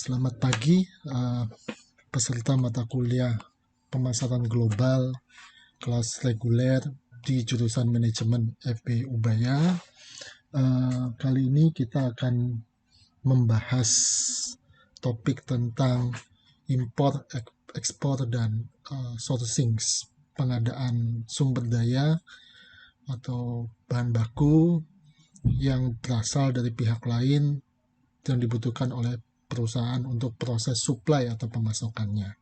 Selamat pagi, peserta mata kuliah pemasaran global kelas reguler di jurusan manajemen FB Ubaya. Kali ini kita akan membahas topik tentang impor, ekspor, dan sourcing, pengadaan sumber daya atau bahan baku yang berasal dari pihak lain yang dibutuhkan oleh perusahaan untuk proses supply atau pemasokannya.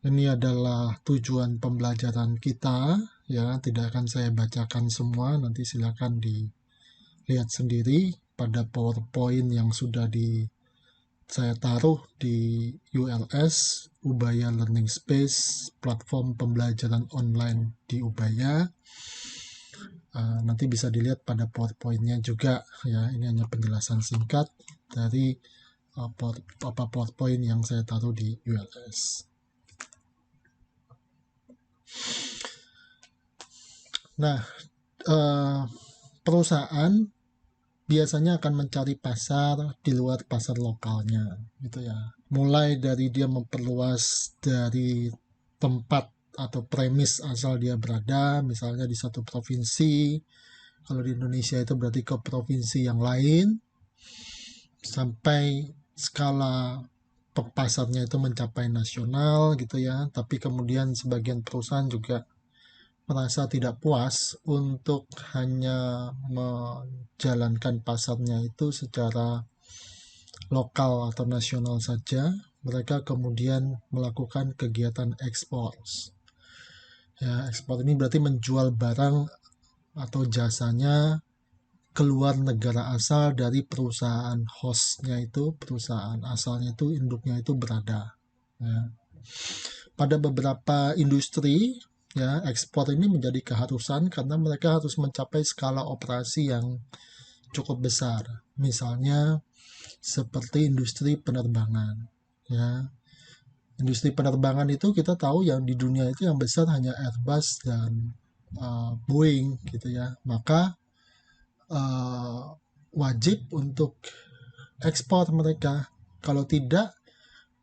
Ini adalah tujuan pembelajaran kita, ya, tidak akan saya bacakan semua, nanti silakan dilihat sendiri pada PowerPoint yang sudah saya taruh di ULS, Ubaya Learning Space, platform pembelajaran online di Ubaya. Nanti bisa dilihat pada PowerPoint-nya juga, ya. Ini hanya penjelasan singkat dari PowerPoint yang saya taruh di ULS. Nah, perusahaan biasanya akan mencari pasar di luar pasar lokalnya, gitu ya. Mulai dari dia memperluas dari tempat atau premis asal dia berada, misalnya di satu provinsi. Kalau di Indonesia itu berarti ke provinsi yang lain, sampai skala pasarnya itu mencapai nasional, gitu ya. Tapi kemudian sebagian perusahaan juga merasa tidak puas untuk hanya menjalankan pasarnya itu secara lokal atau nasional saja. Mereka kemudian melakukan kegiatan ekspor. Ya, ekspor ini berarti menjual barang atau jasanya keluar negara asal dari perusahaan hostnya itu, perusahaan asalnya itu, induknya itu berada. Ya. Pada beberapa industri, ya, ekspor ini menjadi keharusan karena mereka harus mencapai skala operasi yang cukup besar. Misalnya seperti industri penerbangan, ya. Industri penerbangan itu kita tahu yang di dunia itu yang besar hanya Airbus dan Boeing, gitu ya. Maka wajib untuk ekspor mereka. Kalau tidak,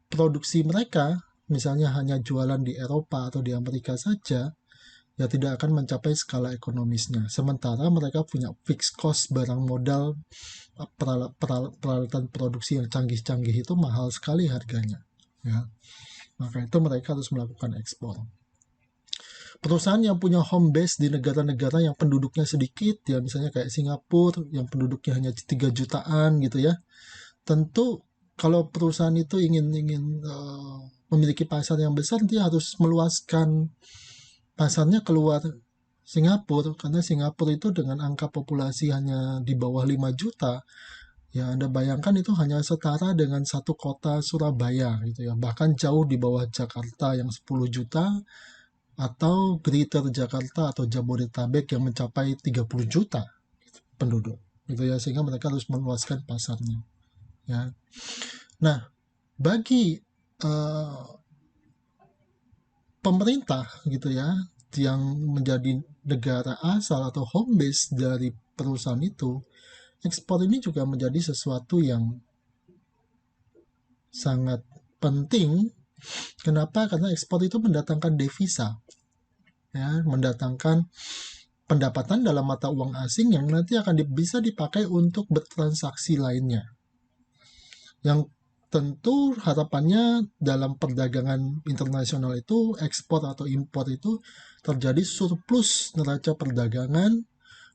produksi mereka misalnya hanya jualan di Eropa atau di Amerika saja, ya tidak akan mencapai skala ekonomisnya. Sementara mereka punya fixed cost barang modal, peralatan produksi yang canggih-canggih itu mahal sekali harganya. Ya. Maka itu mereka harus melakukan ekspor. Perusahaan yang punya home base di negara-negara yang penduduknya sedikit, ya misalnya kayak Singapura yang penduduknya hanya 3 jutaan, gitu ya. Tentu kalau perusahaan itu ingin memiliki pasar yang besar, dia harus meluaskan pasarnya keluar Singapura, karena Singapura itu dengan angka populasi hanya di bawah 5 juta, ya Anda bayangkan itu hanya setara dengan satu kota Surabaya, gitu ya, bahkan jauh di bawah Jakarta yang 10 juta, atau Greater Jakarta atau Jabodetabek yang mencapai 30 juta penduduk, gitu ya, sehingga mereka harus meluaskan pasarnya, ya. Nah, bagi pemerintah, gitu ya, yang menjadi negara asal atau home base dari perusahaan itu, ekspor ini juga menjadi sesuatu yang sangat penting. Kenapa? Karena ekspor itu mendatangkan devisa, ya, mendatangkan pendapatan dalam mata uang asing yang nanti akan bisa dipakai untuk bertransaksi lainnya. Yang tentu harapannya dalam perdagangan internasional itu, ekspor atau impor itu terjadi surplus neraca perdagangan,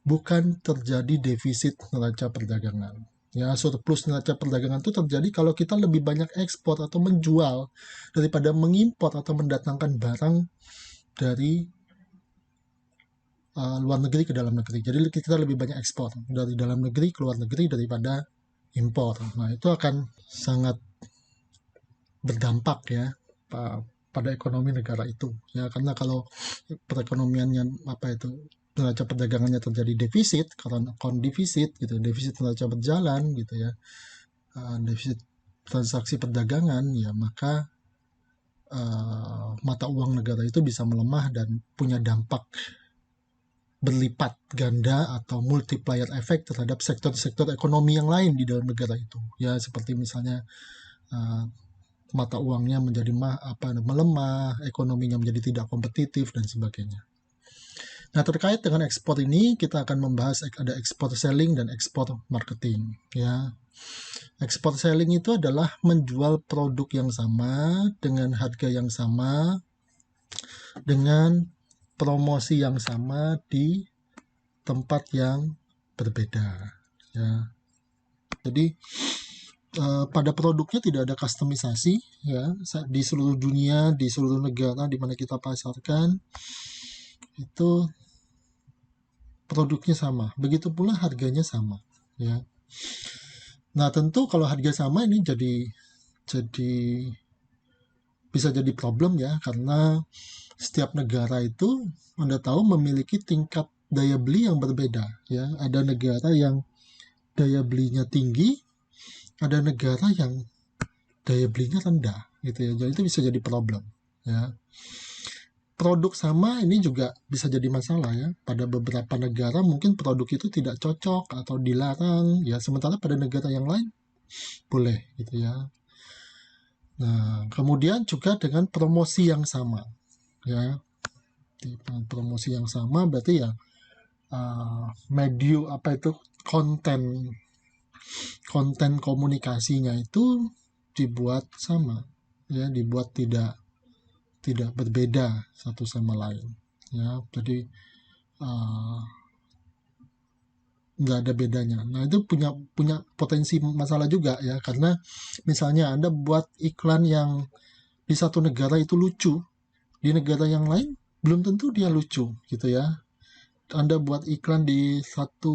bukan terjadi defisit neraca perdagangan. Ya, surplus neraca perdagangan itu terjadi kalau kita lebih banyak ekspor atau menjual daripada mengimpor atau mendatangkan barang dari luar negeri ke dalam negeri. Jadi kita lebih banyak ekspor dari dalam negeri ke luar negeri daripada impor. Nah, itu akan sangat berdampak, ya, pada ekonomi negara itu, ya, karena kalau perekonomiannya neraca perdagangannya terjadi defisit, karena defisit, gitu, defisit neraca berjalan, gitu ya, defisit transaksi perdagangan, ya, maka mata uang negara itu bisa melemah dan punya dampak berlipat ganda atau multiplier effect terhadap sektor-sektor ekonomi yang lain di dalam negara itu. Ya, seperti misalnya mata uangnya menjadi melemah, ekonominya menjadi tidak kompetitif dan sebagainya. Nah, terkait dengan ekspor ini kita akan membahas ada ekspor selling dan ekspor marketing. Ya, ekspor selling itu adalah menjual produk yang sama dengan harga yang sama dengan promosi yang sama di tempat yang berbeda. Ya, jadi pada produknya tidak ada kustomisasi, ya, di seluruh dunia, di seluruh negara di mana kita pasarkan itu produknya sama, begitu pula harganya sama, ya. Nah, tentu kalau harga sama ini jadi bisa jadi problem, ya, karena setiap negara itu Anda tahu memiliki tingkat daya beli yang berbeda, ya. Ada negara yang daya belinya tinggi, ada negara yang daya belinya rendah, gitu ya. Jadi itu bisa jadi problem, ya. Produk sama ini juga bisa jadi masalah, ya. Pada beberapa negara mungkin produk itu tidak cocok atau dilarang, ya. Sementara pada negara yang lain boleh, gitu ya. Nah, kemudian juga dengan promosi yang sama, ya. Promosi yang sama berarti ya medium konten komunikasinya itu dibuat sama, ya, dibuat tidak berbeda satu sama lain, ya. Jadi nggak ada bedanya. Nah, itu punya potensi masalah juga, ya, karena misalnya Anda buat iklan yang di satu negara itu lucu, di negara yang lain belum tentu dia lucu, gitu ya. Anda buat iklan di satu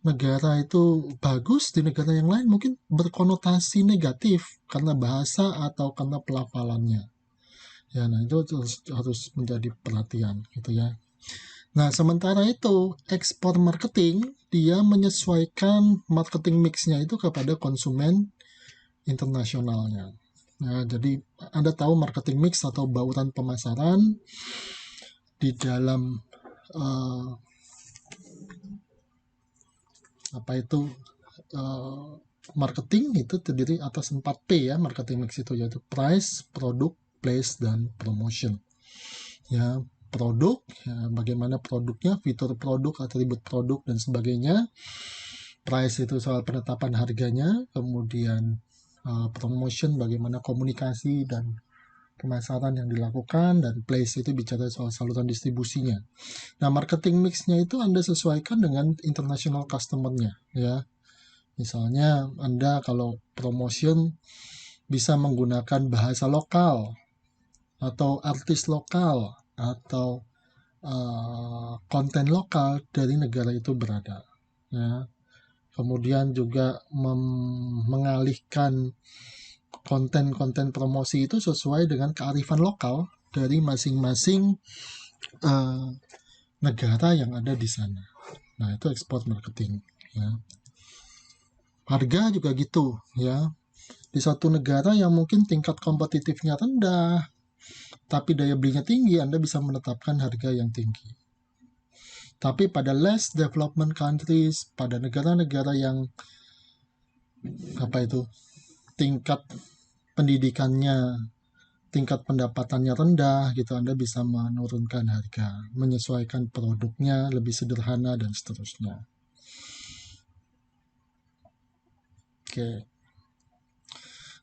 negara itu bagus, di negara yang lain mungkin berkonotasi negatif karena bahasa atau karena pelafalannya. Ya, nah itu harus menjadi perhatian, gitu ya. Nah, sementara itu ekspor marketing dia menyesuaikan marketing mixnya itu kepada konsumen internasionalnya. Nah, jadi Anda tahu marketing mix atau bauran pemasaran di dalam marketing itu terdiri atas 4P, ya, marketing mix itu, yaitu price, produk, place, dan promotion. Ya, produk, ya, bagaimana produknya, fitur produk, atribut produk, dan sebagainya. Price itu soal penetapan harganya, kemudian promotion bagaimana komunikasi dan pemasaran yang dilakukan, dan place itu bicara soal saluran distribusinya. Nah, marketing mixnya itu Anda sesuaikan dengan international customer-nya, ya. Misalnya Anda kalau promotion bisa menggunakan bahasa lokal atau artis lokal atau konten lokal dari negara itu berada, ya. Kemudian juga mengalihkan konten-konten promosi itu sesuai dengan kearifan lokal dari masing-masing negara yang ada di sana. Nah, itu ekspor marketing, ya. Harga juga gitu, ya. Di satu negara yang mungkin tingkat kompetitifnya rendah, tapi daya belinya tinggi, Anda bisa menetapkan harga yang tinggi. Tapi pada less development countries, pada negara-negara yang tingkat pendidikannya, tingkat pendapatannya rendah, gitu, Anda bisa menurunkan harga, menyesuaikan produknya lebih sederhana dan seterusnya. Oke.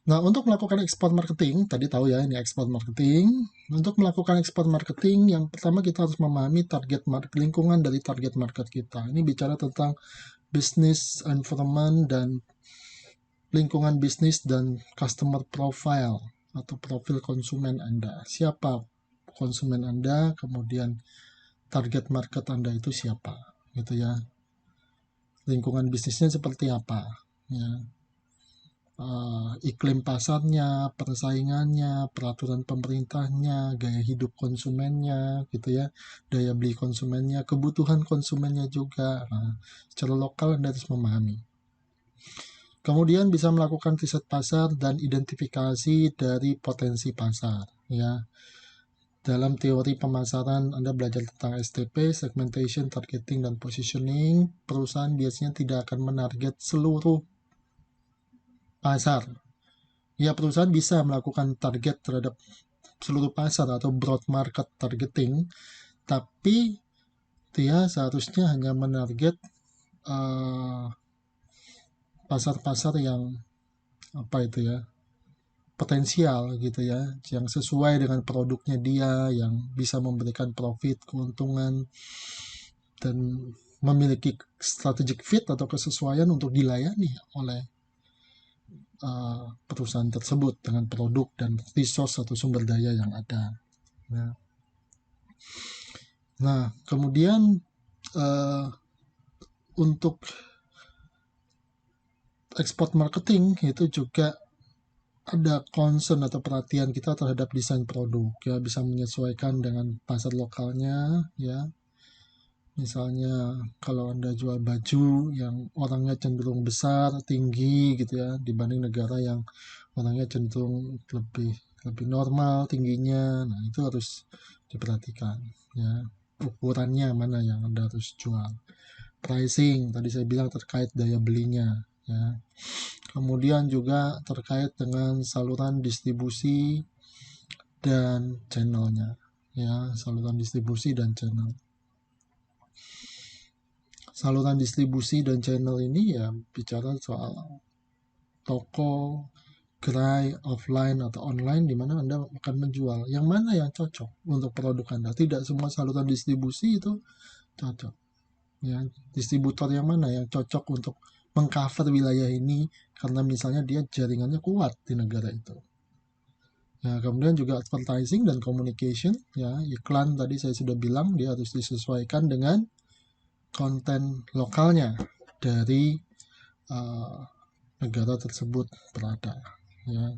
Nah, untuk melakukan ekspor marketing, tadi tahu ya ini ekspor marketing. Untuk melakukan ekspor marketing, yang pertama kita harus memahami lingkungan dari target market kita. Ini bicara tentang business environment dan lingkungan bisnis dan customer profile atau profil konsumen Anda. Siapa konsumen Anda, kemudian target market Anda itu siapa, gitu ya. Lingkungan bisnisnya seperti apa, ya. Iklim pasarnya, persaingannya, peraturan pemerintahnya, gaya hidup konsumennya, gitu ya, daya beli konsumennya, kebutuhan konsumennya juga. Nah, secara lokal Anda harus memahami. Kemudian bisa melakukan riset pasar dan identifikasi dari potensi pasar, ya. Dalam teori pemasaran, Anda belajar tentang STP, segmentation, targeting, dan positioning. Perusahaan biasanya tidak akan menarget seluruh pasar. Ya, perusahaan bisa melakukan target terhadap seluruh pasar atau broad market targeting, tapi dia seharusnya hanya menarget pasar-pasar yang potensial gitu ya, yang sesuai dengan produknya dia, yang bisa memberikan profit, keuntungan, dan memiliki strategic fit atau kesesuaian untuk dilayani oleh perusahaan tersebut dengan produk dan resource atau sumber daya yang ada. Nah, kemudian untuk export marketing itu juga ada concern atau perhatian kita terhadap desain produk, ya, bisa menyesuaikan dengan pasar lokalnya, ya. Misalnya kalau Anda jual baju yang orangnya cenderung besar, tinggi gitu ya, dibanding negara yang orangnya cenderung lebih normal tingginya, nah itu harus diperhatikan, ya. Ukurannya mana yang Anda harus jual. Pricing, tadi saya bilang terkait daya belinya, ya. Kemudian juga terkait dengan saluran distribusi dan channelnya, ya, saluran distribusi dan channel. Saluran distribusi dan channel ini ya bicara soal toko, gerai, offline atau online di mana Anda akan menjual. Yang mana yang cocok untuk produk Anda? Tidak semua saluran distribusi itu cocok. Ya, distributor yang mana yang cocok untuk mengcover wilayah ini karena misalnya dia jaringannya kuat di negara itu. Nah, kemudian juga advertising dan communication, ya, iklan tadi saya sudah bilang dia harus disesuaikan dengan konten lokalnya dari negara tersebut berada. Ya,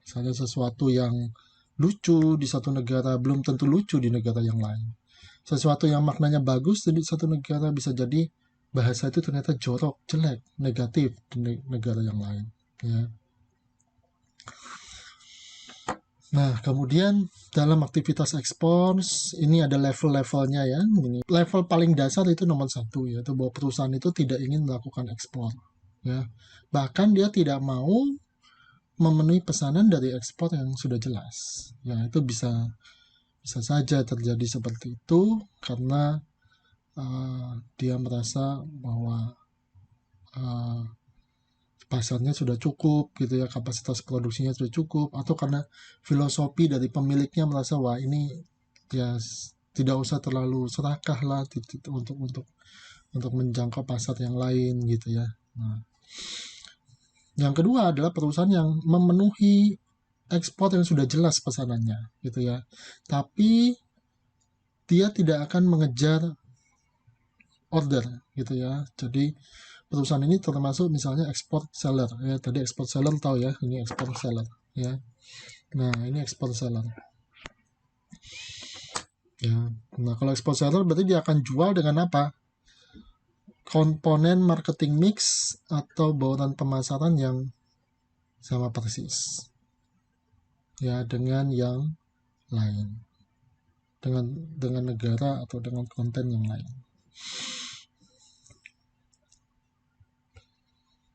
misalnya sesuatu yang lucu di satu negara belum tentu lucu di negara yang lain. Sesuatu yang maknanya bagus di satu negara bisa jadi bahasa itu ternyata jorok, jelek, negatif di negara yang lain. Ya. Nah, kemudian dalam aktivitas ekspor ini ada level-levelnya ya. Ini level paling dasar itu nomor 1, yaitu bahwa perusahaan itu tidak ingin melakukan ekspor. Ya, bahkan dia tidak mau memenuhi pesanan dari ekspor yang sudah jelas. Ya, itu bisa saja terjadi seperti itu karena dia merasa bahwa pasarnya sudah cukup gitu ya, kapasitas produksinya sudah cukup, atau karena filosofi dari pemiliknya merasa wah ini ya tidak usah terlalu serakah lah untuk menjangkau pasar yang lain gitu ya. Nah, yang kedua adalah perusahaan yang memenuhi ekspor yang sudah jelas pesanannya gitu ya, tapi dia tidak akan mengejar order gitu ya. Jadi perusahaan ini termasuk misalnya export seller ya, tadi export seller tahu ya, ini export seller ya. Nah, ini export seller ya. Nah, kalau export seller berarti dia akan jual dengan apa? Komponen marketing mix atau bauran pemasaran yang sama persis ya dengan yang lain, dengan negara atau dengan konten yang lain.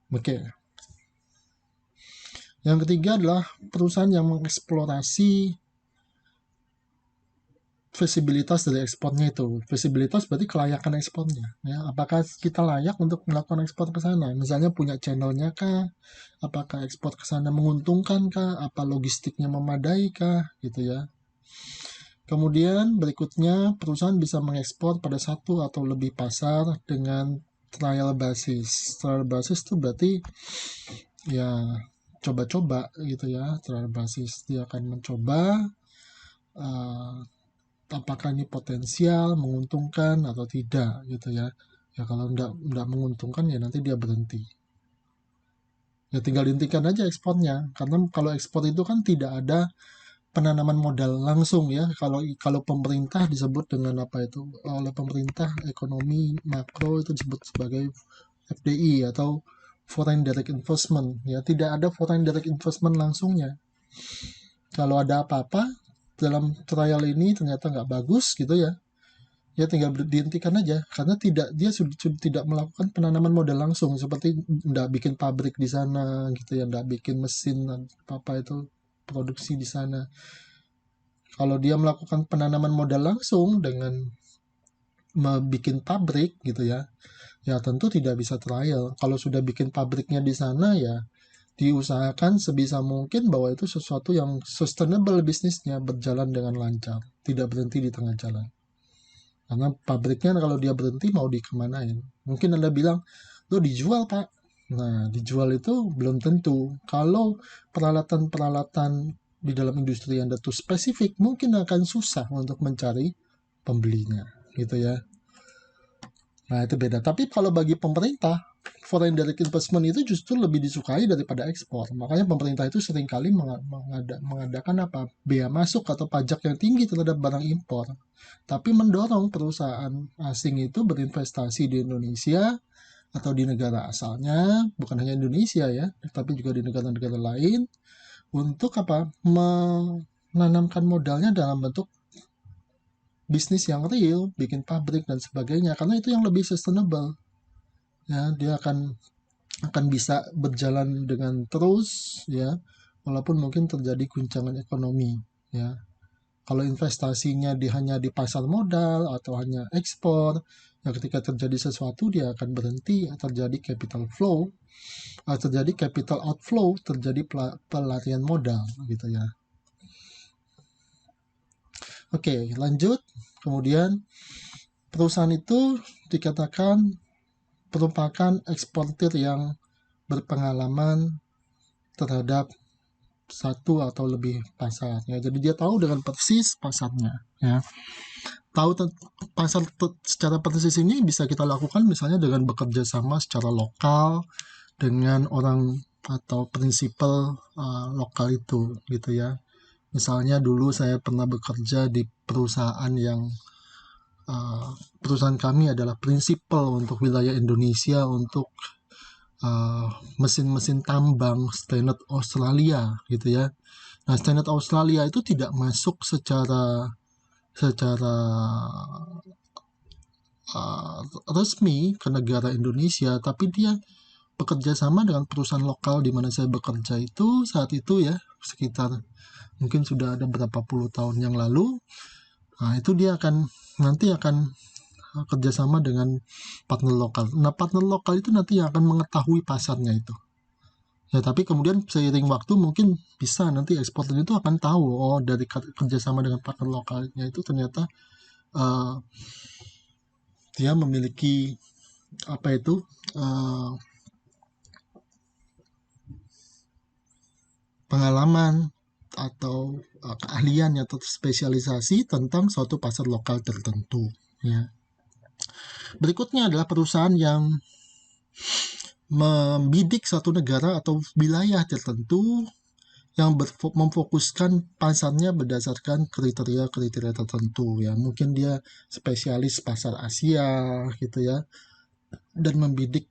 Oke. Yang ketiga adalah perusahaan yang mengeksplorasi visibilitas dari ekspornya itu. Visibilitas berarti kelayakan ekspornya. Ya, apakah kita layak untuk melakukan ekspor ke sana? Misalnya punya channelnya kah? Apakah ekspor ke sana menguntungkan kah? Apa logistiknya memadai kah? Gitu ya. Kemudian berikutnya perusahaan bisa mengekspor pada satu atau lebih pasar dengan trial basis. Trial basis itu berarti ya coba-coba gitu ya. Trial basis dia akan mencoba apakah ini potensial, menguntungkan atau tidak gitu ya. Ya kalau enggak menguntungkan ya nanti dia berhenti. Ya tinggal dihentikan aja ekspornya. Karena kalau ekspor itu kan tidak ada penanaman modal langsung ya. Kalau pemerintah disebut dengan apa itu? Oleh pemerintah ekonomi makro itu disebut sebagai FDI atau foreign direct investment ya. Tidak ada foreign direct investment langsungnya. Kalau ada apa-apa dalam trial ini ternyata nggak bagus gitu ya, ya tinggal dihentikan aja karena dia sudah tidak melakukan penanaman modal langsung, seperti nggak bikin pabrik di sana gitu ya, nggak bikin mesin apa itu produksi di sana. Kalau dia melakukan penanaman modal langsung dengan bikin pabrik gitu ya, ya tentu tidak bisa trial. Kalau sudah bikin pabriknya di sana ya diusahakan sebisa mungkin bahwa itu sesuatu yang sustainable, bisnisnya berjalan dengan lancar, tidak berhenti di tengah jalan. Karena pabriknya kalau dia berhenti mau dikemanain? Mungkin Anda bilang, lo dijual Pak. Nah, dijual itu belum tentu. Kalau peralatan-peralatan di dalam industri Anda tuh spesifik, mungkin akan susah untuk mencari pembelinya, gitu ya. Nah, itu beda. Tapi kalau bagi pemerintah, foreign direct investment itu justru lebih disukai daripada ekspor. Makanya pemerintah itu seringkali mengadakan apa? Bea masuk atau pajak yang tinggi terhadap barang impor. Tapi mendorong perusahaan asing itu berinvestasi di Indonesia atau di negara asalnya, bukan hanya Indonesia ya, tapi juga di negara-negara lain, untuk apa? Menanamkan modalnya dalam bentuk bisnis yang real, bikin pabrik dan sebagainya, karena itu yang lebih sustainable. Ya, dia akan bisa berjalan dengan terus ya, walaupun mungkin terjadi guncangan ekonomi ya. Kalau investasinya hanya di pasar modal atau hanya ekspor, ya ketika terjadi sesuatu dia akan berhenti, terjadi capital flow, terjadi capital outflow, terjadi pelarian modal gitu ya. Oke, lanjut. Kemudian perusahaan itu dikatakan merupakan eksportir yang berpengalaman terhadap satu atau lebih pasar ya. Jadi dia tahu dengan persis pasarnya ya. Tahu pasar secara persis ini bisa kita lakukan misalnya dengan bekerja sama secara lokal dengan orang atau prinsipal lokal itu gitu ya. Misalnya dulu saya pernah bekerja di perusahaan yang perusahaan kami adalah prinsipal untuk wilayah Indonesia untuk mesin-mesin tambang standar Australia gitu ya. Nah, standar Australia itu tidak masuk secara resmi ke negara Indonesia, tapi dia bekerja sama dengan perusahaan lokal di mana saya bekerja itu saat itu ya, sekitar mungkin sudah ada berapa puluh tahun yang lalu. Nah, itu dia nanti akan kerjasama dengan partner lokal. Nah, partner lokal itu nanti akan mengetahui pasarnya itu. Ya, tapi kemudian seiring waktu mungkin bisa nanti eksportir itu akan tahu, oh dari kerjasama dengan partner lokalnya itu ternyata dia memiliki apa itu pengalaman atau keahlian atau spesialisasi tentang suatu pasar lokal tertentu ya. Berikutnya adalah perusahaan yang membidik satu negara atau wilayah tertentu yang memfokuskan pasarnya berdasarkan kriteria-kriteria tertentu ya. Mungkin dia spesialis pasar Asia gitu ya, dan membidik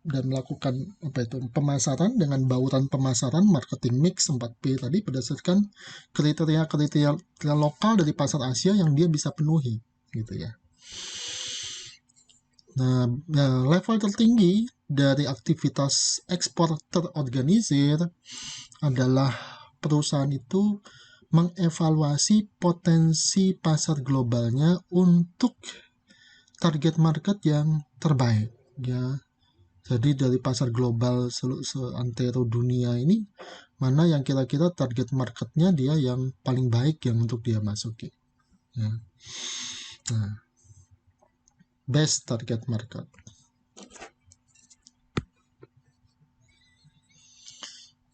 dan melakukan apa itu pemasaran dengan bauran pemasaran marketing mix 4P tadi berdasarkan kriteria-kriteria lokal dari pasar Asia yang dia bisa penuhi gitu ya. Nah, level tertinggi dari aktivitas ekspor terorganisir adalah perusahaan itu mengevaluasi potensi pasar globalnya untuk target market yang terbaik ya. Jadi dari pasar global seantero dunia ini, mana yang kira-kira target marketnya dia yang paling baik yang untuk dia masuki ya. Nah, best target market.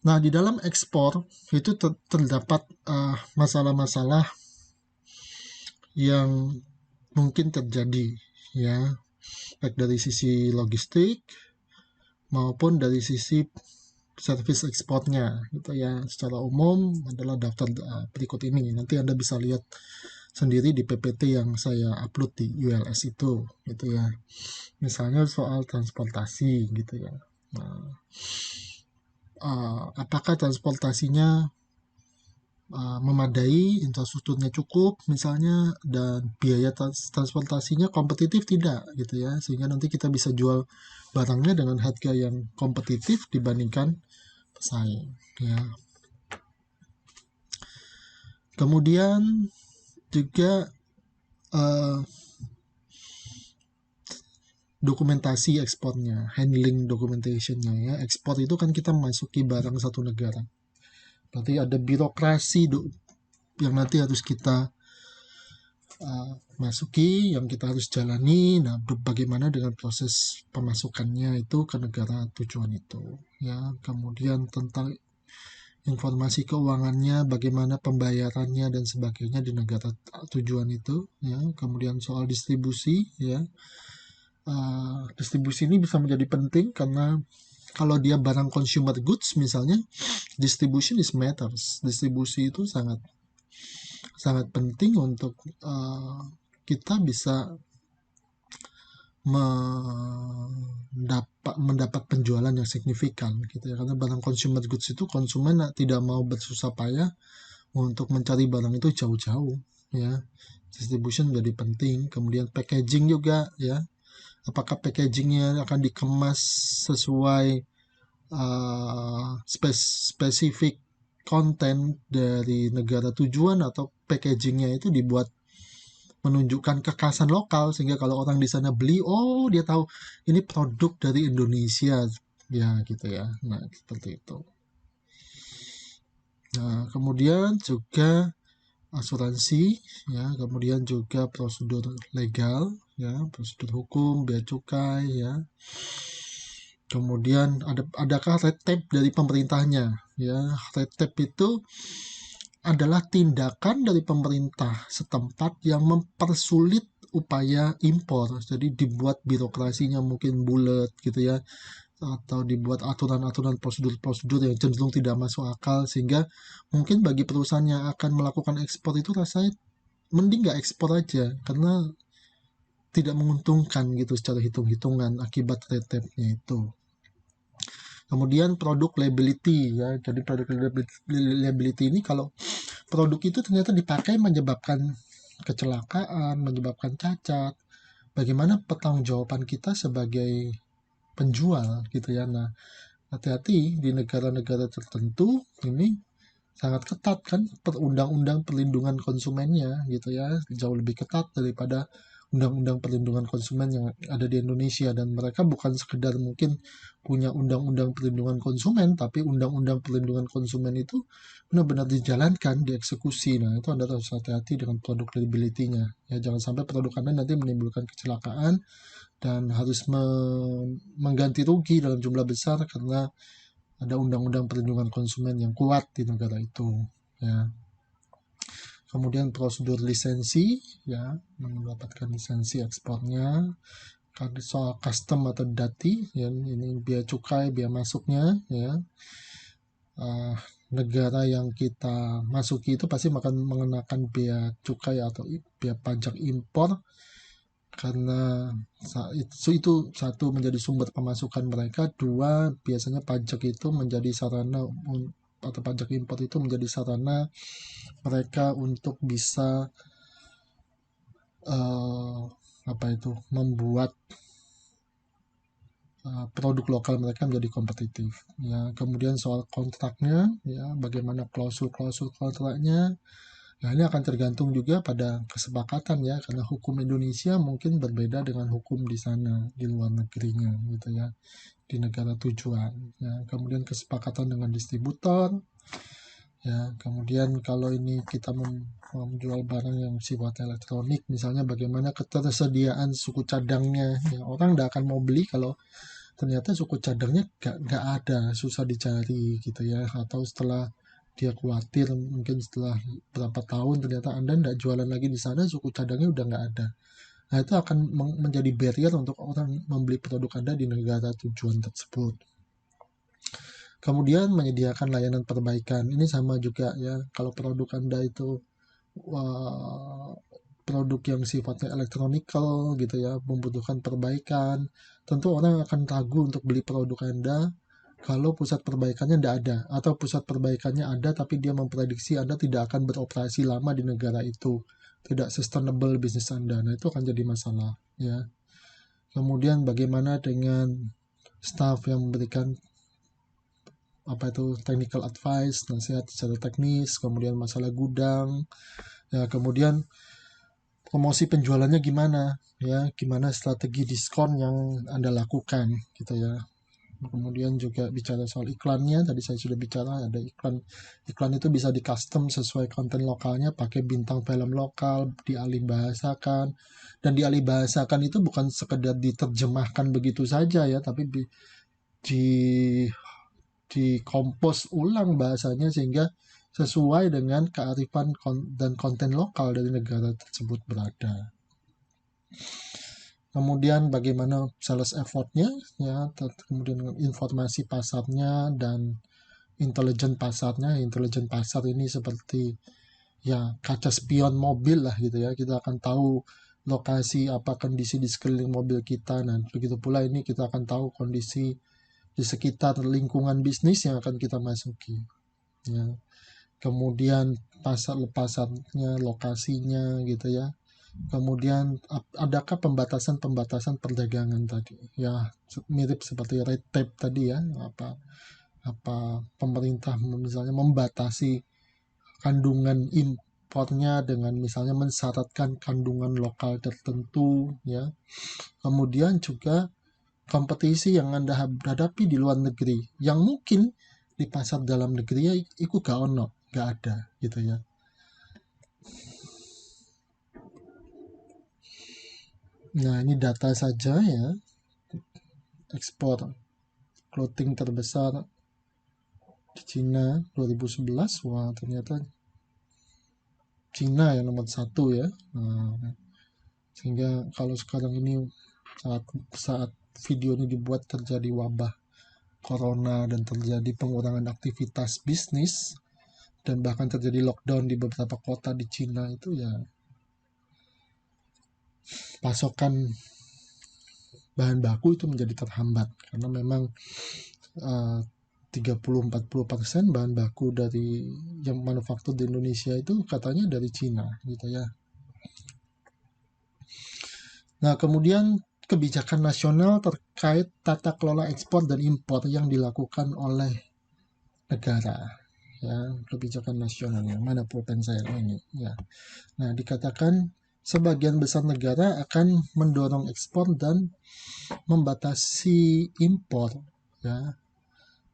Nah, di dalam ekspor itu terdapat masalah-masalah yang mungkin terjadi ya, baik dari sisi logistik maupun dari sisi servis ekspornya gitu ya. Secara umum adalah daftar berikut ini. Nanti Anda bisa lihat sendiri di PPT yang saya upload di ULS itu gitu ya. Misalnya soal transportasi gitu ya. Nah, apakah transportasinya memadai, infrastrukturnya cukup misalnya, dan biaya transportasinya kompetitif tidak gitu ya, sehingga nanti kita bisa jual barangnya dengan harga yang kompetitif dibandingkan pesaing ya. Kemudian juga uh, dokumentasi ekspornya, handling documentationnya ya. Ekspor itu kan kita memasuki barang satu negara, berarti ada birokrasi yang nanti harus kita masuki, yang kita harus jalani. Nah, bagaimana dengan proses pemasukannya itu ke negara tujuan itu ya. Kemudian tentang informasi keuangannya, bagaimana pembayarannya dan sebagainya di negara tujuan itu ya. Kemudian soal distribusi ya, distribusi ini bisa menjadi penting karena kalau dia barang consumer goods misalnya, distribution is matters. Distribusi itu sangat sangat penting untuk kita bisa mendapat penjualan yang signifikan gitu ya, karena barang consumer goods itu konsumen tidak mau bersusah payah untuk mencari barang itu jauh-jauh ya. Distribution menjadi penting. Kemudian packaging juga ya, apakah packagingnya akan dikemas sesuai spesifik konten dari negara tujuan, atau packagingnya itu dibuat menunjukkan kekhasan lokal sehingga kalau orang di sana beli, oh dia tahu ini produk dari Indonesia ya gitu ya. Nah seperti itu. Nah kemudian juga asuransi ya, kemudian juga prosedur legal ya, prosedur hukum, bea cukai ya. Kemudian adakah red tape dari pemerintahnya ya. Red tape itu adalah tindakan dari pemerintah setempat yang mempersulit upaya impor. Jadi dibuat birokrasinya mungkin bulat gitu ya, atau dibuat aturan-aturan, prosedur-prosedur yang cenderung tidak masuk akal, sehingga mungkin bagi perusahaan yang akan melakukan ekspor itu rasanya mending nggak ekspor aja karena tidak menguntungkan gitu secara hitung-hitungan akibat red tape-nya itu. Kemudian produk liability ya. Jadi produk liability ini kalau produk itu ternyata dipakai menyebabkan kecelakaan, menyebabkan cacat, bagaimana pertanggungjawaban kita sebagai penjual gitu ya. Nah, hati-hati di negara-negara tertentu ini sangat ketat kan undang-undang perlindungan konsumennya gitu ya, jauh lebih ketat daripada undang-undang perlindungan konsumen yang ada di Indonesia. Dan mereka bukan sekedar mungkin punya undang-undang perlindungan konsumen, tapi undang-undang perlindungan konsumen itu benar-benar dijalankan, dieksekusi. Nah itu Anda harus hati-hati dengan produk liability-nya ya, jangan sampai produk Anda nanti menimbulkan kecelakaan dan harus mengganti rugi dalam jumlah besar karena ada undang-undang perlindungan konsumen yang kuat di negara itu ya. Kemudian prosedur lisensi ya, mendapatkan lisensi ekspornya, soal custom atau dati ya, ini biaya cukai, biaya masuknya ya. Negara yang kita masuki itu pasti akan mengenakan biaya cukai atau biaya pajak impor, karena itu satu menjadi sumber pemasukan mereka, dua biasanya pajak itu menjadi sarana atau pajak impor itu menjadi sarana mereka untuk bisa membuat produk lokal mereka menjadi kompetitif ya. Kemudian soal kontraknya ya, bagaimana klausul-klausul kontraknya. Nah ini akan tergantung juga pada kesepakatan ya, karena hukum Indonesia mungkin berbeda dengan hukum di sana, di luar negerinya gitu ya, di negara tujuan ya. Kemudian kesepakatan dengan distributor ya. Kemudian kalau ini kita menjual barang yang sifatnya elektronik misalnya, bagaimana ketersediaan suku cadangnya ya. Orang tidak akan mau beli kalau ternyata suku cadangnya nggak ada, susah dicari gitu ya. Atau setelah dia khawatir mungkin setelah berapa tahun ternyata Anda tidak jualan lagi di sana, suku cadangnya udah nggak ada. Nah itu akan menjadi barrier untuk orang membeli produk Anda di negara tujuan tersebut. Kemudian menyediakan layanan perbaikan, ini sama juga ya. Kalau produk Anda itu produk yang sifatnya elektronikal gitu ya, membutuhkan perbaikan, tentu orang akan ragu untuk beli produk Anda kalau pusat perbaikannya tidak ada, atau pusat perbaikannya ada tapi dia memprediksi Anda tidak akan beroperasi lama di negara itu, tidak sustainable bisnis Anda. Nah, itu akan jadi masalah, ya. Kemudian bagaimana dengan staff yang memberikan technical advice, nasihat secara teknis, kemudian masalah gudang, ya, kemudian promosi penjualannya gimana, ya, gimana strategi diskon yang Anda lakukan, gitu ya. Kemudian juga bicara soal iklannya, tadi saya sudah bicara, ada iklan itu bisa di custom sesuai konten lokalnya, pakai bintang film lokal, dialih bahasakan, dan dialih bahasakan itu bukan sekedar diterjemahkan begitu saja ya, tapi dikompos ulang bahasanya sehingga sesuai dengan kearifan dan konten lokal dari negara tersebut berada. Kemudian bagaimana sales effortnya, ya, kemudian informasi pasarnya dan intelijen pasarnya. Intelijen pasar ini seperti ya kaca spion mobil lah gitu ya. Kita akan tahu lokasi apa kondisi di sekeliling mobil kita. Nah, begitu pula ini kita akan tahu kondisi di sekitar lingkungan bisnis yang akan kita masuki. Ya. Kemudian pasarnya, lokasinya gitu ya. Kemudian adakah pembatasan perdagangan tadi? Ya, mirip seperti red tape tadi ya. Apa pemerintah misalnya membatasi kandungan impornya dengan misalnya mensyaratkan kandungan lokal tertentu ya. Kemudian juga kompetisi yang Anda hadapi di luar negeri yang mungkin di pasar dalam negeri ya itu gak ada gitu ya. Nah, ini data saja ya. Ekspor clothing terbesar di Cina 2011. Wah, ternyata Cina yang nomor 1 ya. Nah, sehingga kalau sekarang ini saat video ini dibuat terjadi wabah corona dan terjadi pengurangan aktivitas bisnis dan bahkan terjadi lockdown di beberapa kota di Cina itu ya pasokan bahan baku itu menjadi terhambat karena memang 30-40% bahan baku dari yang manufaktur di Indonesia itu katanya dari Cina gitu ya. Nah, kemudian kebijakan nasional terkait tata kelola ekspor dan impor yang dilakukan oleh negara ya, kebijakan nasionalnya mana pulpen saya ini ya. Nah, dikatakan sebagian besar negara akan mendorong ekspor dan membatasi impor ya.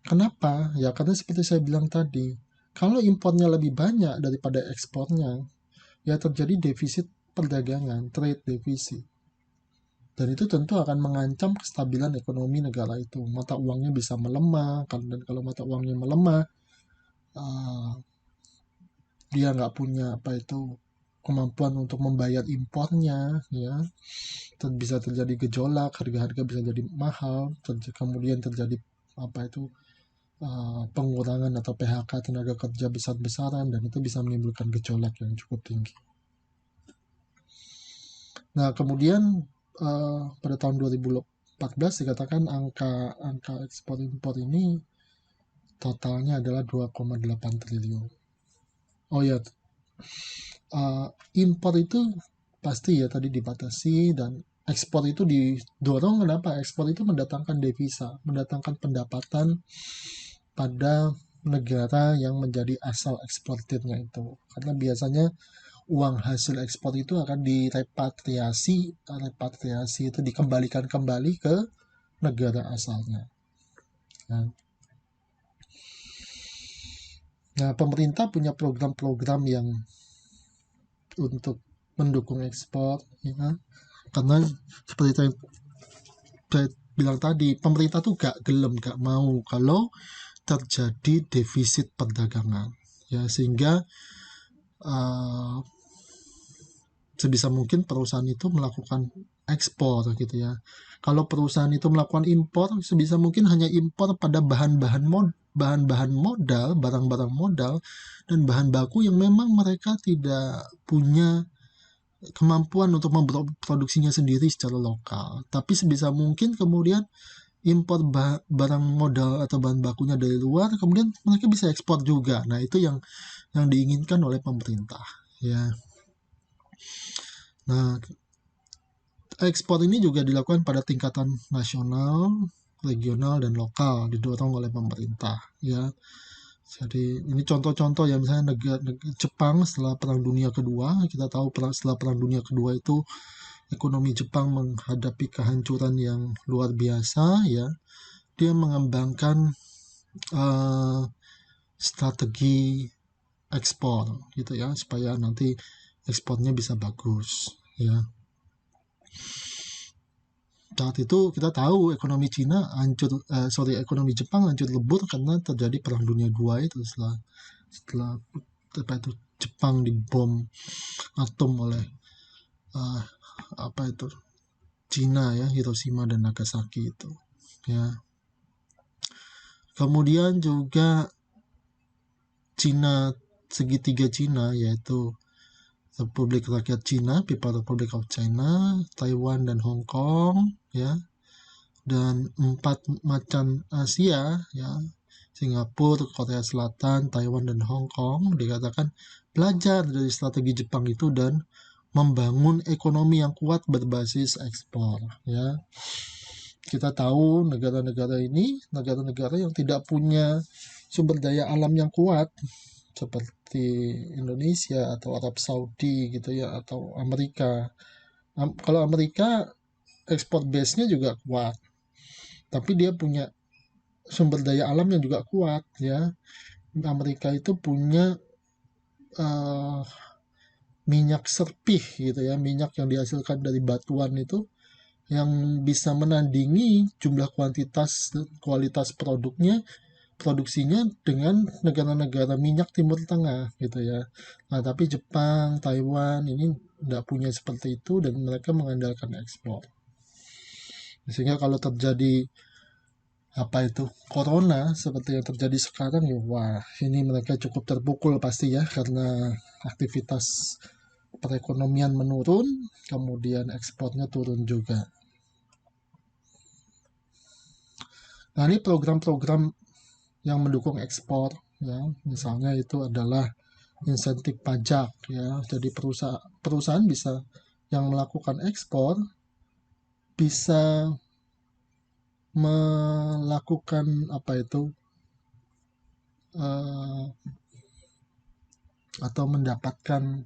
Kenapa? Ya karena seperti saya bilang tadi, kalau impornya lebih banyak daripada ekspornya, ya terjadi defisit perdagangan, trade defisit. Dan itu tentu akan mengancam kestabilan ekonomi negara itu. Mata uangnya bisa melemah, dan kalau mata uangnya melemah, dia nggak punya kemampuan untuk membayar impornya, ya. Bisa terjadi gejolak, harga-harga bisa jadi mahal, kemudian terjadi pengurangan atau PHK tenaga kerja besar-besaran, dan itu bisa menimbulkan gejolak yang cukup tinggi. Nah, kemudian pada tahun 2014 dikatakan angka ekspor impor ini totalnya adalah 2,8 triliun. Oh ya, impor itu pasti ya tadi dibatasi dan ekspor itu didorong. Kenapa? Ekspor itu mendatangkan devisa, mendatangkan pendapatan pada negara yang menjadi asal eksportirnya itu. Karena biasanya uang hasil ekspor itu akan repatriasi itu dikembalikan kembali ke negara asalnya. Nah, pemerintah punya program-program yang untuk mendukung ekspor, ya. Karena seperti saya bilang tadi, pemerintah tuh gak mau kalau terjadi defisit perdagangan, ya, sehingga sebisa mungkin perusahaan itu melakukan ekspor gitu ya. Kalau perusahaan itu melakukan impor, sebisa mungkin hanya impor pada bahan-bahan modal, barang-barang modal, dan bahan baku yang memang mereka tidak punya kemampuan untuk memproduksinya sendiri secara lokal. Tapi sebisa mungkin kemudian impor barang modal atau bahan bakunya dari luar, kemudian mereka bisa ekspor juga. Nah, itu yang diinginkan oleh pemerintah, ya. Nah, ekspor ini juga dilakukan pada tingkatan nasional, regional, dan lokal, didorong oleh pemerintah, ya. Jadi ini contoh-contoh ya, misalnya negara Jepang setelah Perang Dunia Kedua, kita tahu setelah Perang Dunia Kedua itu ekonomi Jepang menghadapi kehancuran yang luar biasa, ya. Dia mengembangkan uh, strategi ekspor gitu ya, supaya nanti ekspornya bisa bagus, ya. Saat itu kita tahu ekonomi Cina hancur, ekonomi Jepang hancur lebur karena terjadi Perang Dunia II itu, setelah apa itu, Jepang dibom atom oleh uh, apa itu, Cina ya, Hiroshima dan Nagasaki itu, ya. Kemudian juga Cina, segitiga Cina, yaitu Republik Rakyat Cina, People Republic of China, Taiwan, dan Hong Kong, ya. Dan 4 macan Asia, ya, Singapura, Korea Selatan, Taiwan, dan Hong Kong, dikatakan belajar dari strategi Jepang itu dan membangun ekonomi yang kuat berbasis ekspor, ya. Kita tahu negara-negara ini negara-negara yang tidak punya sumber daya alam yang kuat seperti Indonesia atau Arab Saudi gitu ya, atau Amerika. Kalau Amerika ekspor base-nya juga kuat, tapi dia punya sumber daya alam yang juga kuat, ya. Amerika itu punya uh, minyak serpih gitu ya, minyak yang dihasilkan dari batuan itu yang bisa menandingi jumlah kualitas produksinya dengan negara-negara minyak Timur Tengah gitu ya. Nah, tapi Jepang, Taiwan ini tidak punya seperti itu dan mereka mengandalkan ekspor. Sehingga kalau terjadi apa itu, corona seperti yang terjadi sekarang, ya wah, ini mereka cukup terpukul pasti ya, karena aktivitas perekonomian menurun, kemudian ekspornya turun juga. Nah, ini program-program yang mendukung ekspor, ya, misalnya itu adalah insentif pajak, ya. Jadi perusahaan bisa, yang melakukan ekspor bisa melakukan apa itu, uh, atau mendapatkan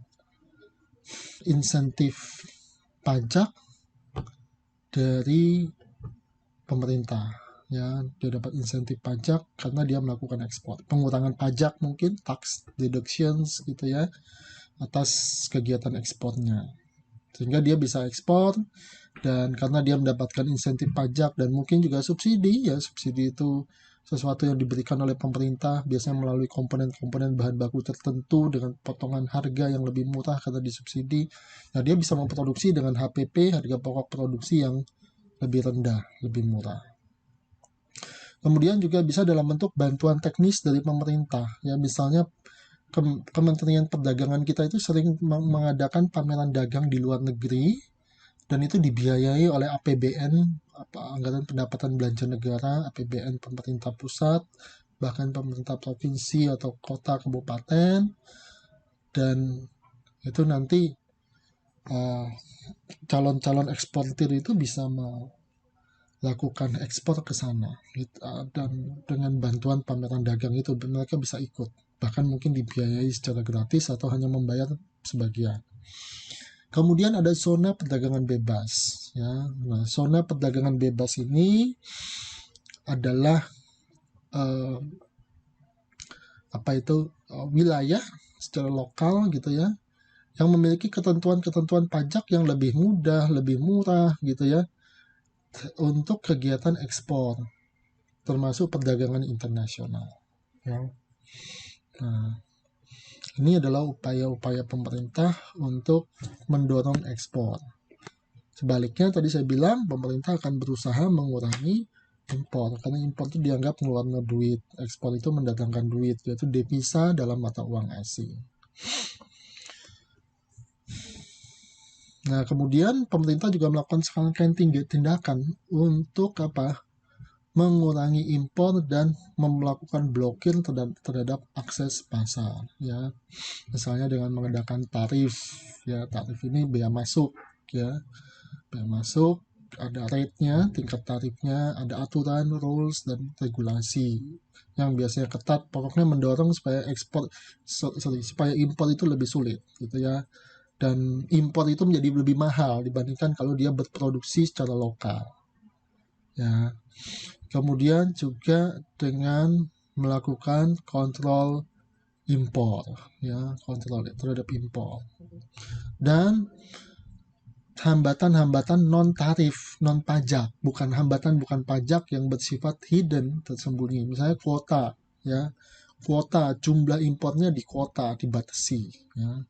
insentif pajak dari pemerintah, ya. Dia dapat insentif pajak karena dia melakukan ekspor, pengurangan pajak mungkin, tax deductions gitu ya, atas kegiatan ekspornya, sehingga dia bisa ekspor. Dan karena dia mendapatkan insentif pajak dan mungkin juga subsidi, ya, subsidi itu sesuatu yang diberikan oleh pemerintah biasanya melalui komponen-komponen bahan baku tertentu dengan potongan harga yang lebih murah karena disubsidi. Nah, dia bisa memproduksi dengan HPP, harga pokok produksi, yang lebih rendah, lebih murah. Kemudian juga bisa dalam bentuk bantuan teknis dari pemerintah, ya, misalnya Kementerian Perdagangan kita itu sering mengadakan pameran dagang di luar negeri, dan itu dibiayai oleh APBN, Anggaran Pendapatan Belanja Negara, APBN pemerintah pusat, bahkan pemerintah provinsi atau kota kabupaten, dan itu nanti calon-calon eksportir itu bisa melakukan ekspor ke sana, dan dengan bantuan pameran dagang itu mereka bisa ikut, bahkan mungkin dibiayai secara gratis atau hanya membayar sebagian. Kemudian ada zona perdagangan bebas, ya. Nah, zona perdagangan bebas ini adalah eh, apa itu, wilayah secara lokal gitu ya, yang memiliki ketentuan-ketentuan pajak yang lebih mudah, lebih murah gitu ya, untuk kegiatan ekspor, termasuk perdagangan internasional, ya. Nah, ini adalah upaya-upaya pemerintah untuk mendorong ekspor. Sebaliknya tadi saya bilang pemerintah akan berusaha mengurangi impor, karena impor itu dianggap mengeluarkan duit, ekspor itu mendatangkan duit, yaitu devisa dalam mata uang asing. Nah, kemudian pemerintah juga melakukan serangkaian tindakan untuk apa? mengurangi impor dan melakukan blokir terhadap akses pasar, ya. Misalnya dengan mengenakan tarif, ya. Tarif ini bea masuk, ya. Bea masuk ada rate-nya, tingkat tarifnya, ada aturan, rules, dan regulasi yang biasanya ketat, pokoknya mendorong supaya supaya impor itu lebih sulit, gitu ya. Dan impor itu menjadi lebih mahal dibandingkan kalau dia berproduksi secara lokal, ya. Kemudian juga dengan melakukan kontrol impor, ya, kontrol terhadap impor. Dan hambatan-hambatan non tarif, non pajak, bukan pajak yang bersifat hidden, tersembunyi. Misalnya kuota, ya. Kuota, jumlah impornya di kuota, dibatasi, ya.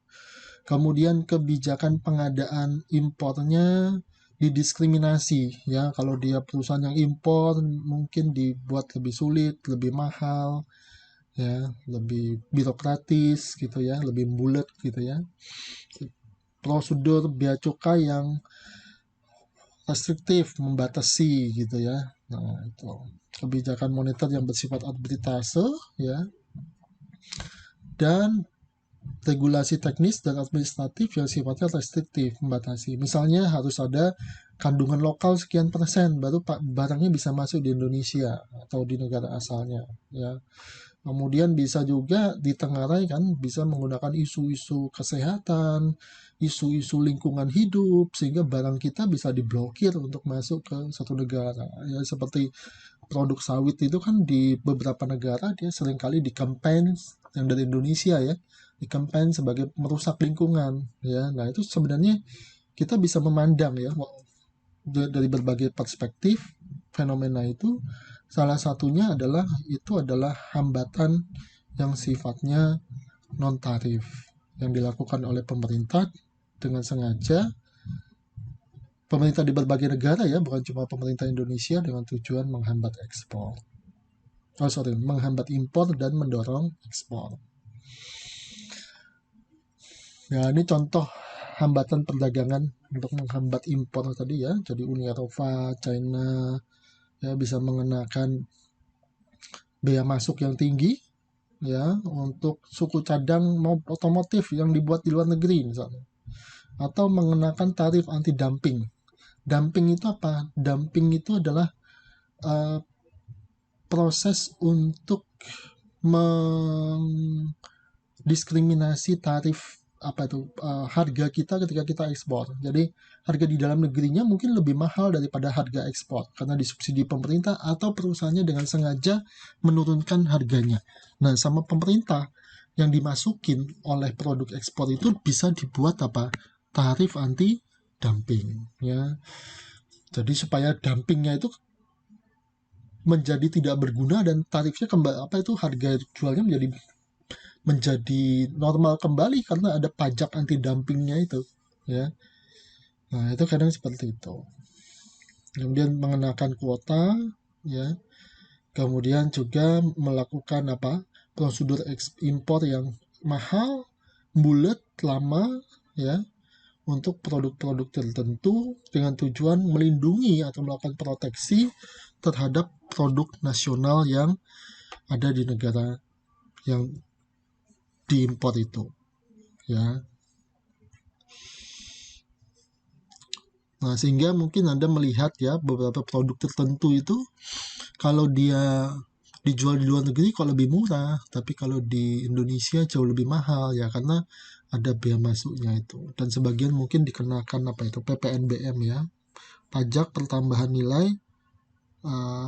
Kemudian kebijakan pengadaan impornya didiskriminasi, ya. Kalau dia perusahaan yang impor mungkin dibuat lebih sulit, lebih mahal, ya, lebih birokratis gitu ya, lebih bulat gitu ya. Prosedur bea cukai yang restriktif, membatasi gitu ya. Nah, itu kebijakan moneter yang bersifat arbitrase, ya, dan regulasi teknis dan administratif yang sifatnya restriktif, membatasi. Misalnya harus ada kandungan lokal sekian persen baru barangnya bisa masuk di Indonesia atau di negara asalnya, ya. Kemudian bisa juga ditengarai kan, bisa menggunakan isu-isu kesehatan, isu-isu lingkungan hidup, sehingga barang kita bisa diblokir untuk masuk ke satu negara. Ya, seperti produk sawit itu kan di beberapa negara dia seringkali di-campaign, yang dari Indonesia ya, di-campaign sebagai merusak lingkungan. Ya, nah itu sebenarnya kita bisa memandang ya, dari berbagai perspektif fenomena itu. Salah satunya adalah hambatan yang sifatnya non tarif yang dilakukan oleh pemerintah dengan sengaja, pemerintah di berbagai negara ya, bukan cuma pemerintah Indonesia, dengan tujuan menghambat ekspor. Menghambat impor dan mendorong ekspor. Ya, ini contoh hambatan perdagangan untuk menghambat impor tadi ya. Jadi Uni Eropa, China, ya, bisa mengenakan bea masuk yang tinggi, ya, untuk suku cadang otomotif yang dibuat di luar negeri misalnya, atau mengenakan tarif anti dumping. Dumping itu apa? Dumping itu adalah uh, proses untuk mendiskriminasi tarif apa itu, harga kita ketika kita ekspor. Jadi harga di dalam negerinya mungkin lebih mahal daripada harga ekspor karena disubsidi pemerintah atau perusahaannya dengan sengaja menurunkan harganya. Nah, sama pemerintah yang dimasukin oleh produk ekspor itu bisa dibuat apa? Tarif anti dumping, ya. Jadi supaya dumpingnya itu menjadi tidak berguna dan tarifnya kembali harga jualnya menjadi normal kembali karena ada pajak anti dumpingnya itu, ya. Nah, itu kadang seperti itu. Kemudian mengenakan kuota, ya. Kemudian juga melakukan prosedur impor yang mahal, bulat, lama, ya, untuk produk-produk tertentu dengan tujuan melindungi atau melakukan proteksi terhadap produk nasional yang ada di negara yang diimpor itu, ya. Nah, sehingga mungkin Anda melihat ya beberapa produk tertentu itu kalau dia dijual di luar negeri kok lebih murah, tapi kalau di Indonesia jauh lebih mahal ya karena ada bea masuknya itu. Dan sebagian mungkin dikenakan PPNBM ya, pajak pertambahan nilai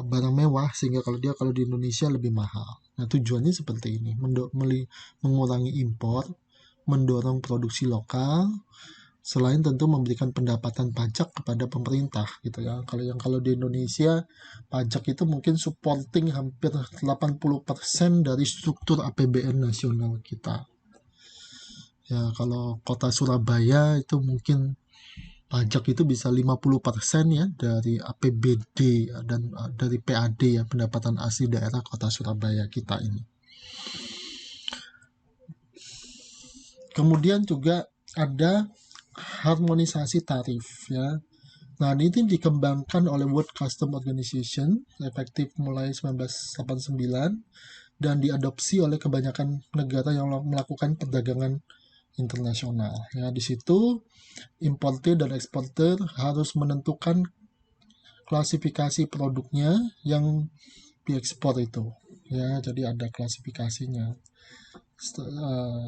barang mewah, sehingga kalau di Indonesia lebih mahal. Nah, tujuannya seperti ini, mengurangi impor, mendorong produksi lokal, selain tentu memberikan pendapatan pajak kepada pemerintah gitu ya. Kalau di Indonesia pajak itu mungkin supporting hampir 80% dari struktur APBN nasional kita. Ya, kalau kota Surabaya itu mungkin pajak itu bisa 50% ya dari APBD dan dari PAD ya, pendapatan asli daerah kota Surabaya kita ini. Kemudian juga ada harmonisasi tarif ya. Nah, ini dikembangkan oleh World Customs Organization efektif mulai 1989 dan diadopsi oleh kebanyakan negara yang melakukan perdagangan internasional. Ya, di situ importer dan eksportir harus menentukan klasifikasi produknya yang diekspor itu. Ya, jadi ada klasifikasinya.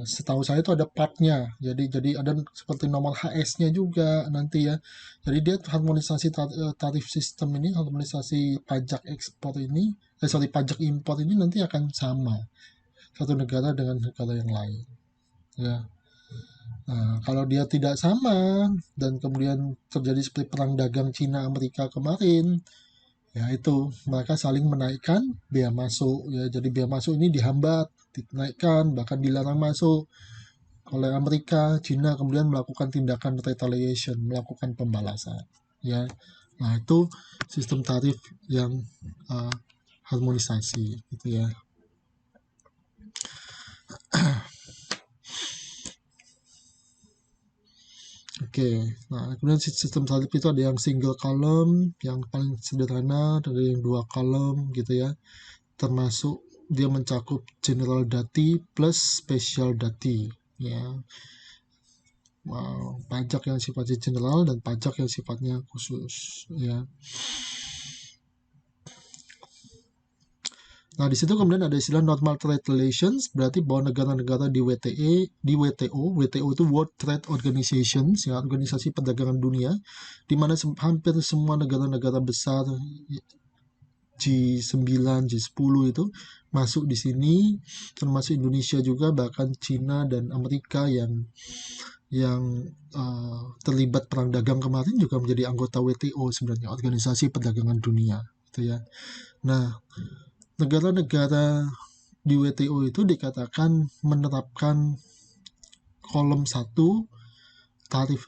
Setahu saya itu ada partnya, jadi ada seperti nomor HS-nya juga nanti ya. Jadi dia harmonisasi tarif sistem ini, harmonisasi pajak ekspor ini, pajak impor ini nanti akan sama satu negara dengan negara yang lain ya. Nah, kalau dia tidak sama dan kemudian terjadi seperti perang dagang Cina Amerika kemarin, ya itu mereka saling menaikkan bea masuk ya. Jadi bea masuk ini dihambat, dinaikkan, bahkan dilarang masuk oleh Amerika. Cina kemudian melakukan tindakan retaliation, melakukan pembalasan ya. Nah, itu sistem tarif yang uh, harmonisasi gitu ya. Oke, nah kemudian sistem tarif itu ada yang single column, yang paling sederhana, ada yang dua column gitu ya. Termasuk dia mencakup general dati plus special dati ya. Wow, pajak yang sifatnya general dan pajak yang sifatnya khusus ya. Nah, di situ kemudian ada istilah normal trade relations, berarti bahwa negara-negara di WTO itu World Trade Organization, ya, organisasi perdagangan dunia, di mana hampir semua negara-negara besar G9, G10 itu masuk di sini, termasuk Indonesia juga, bahkan Cina dan Amerika yang terlibat perang dagang kemarin juga menjadi anggota WTO sebenarnya, organisasi perdagangan dunia, gitu ya. Nah, negara-negara di WTO itu dikatakan menerapkan kolom 1 tarif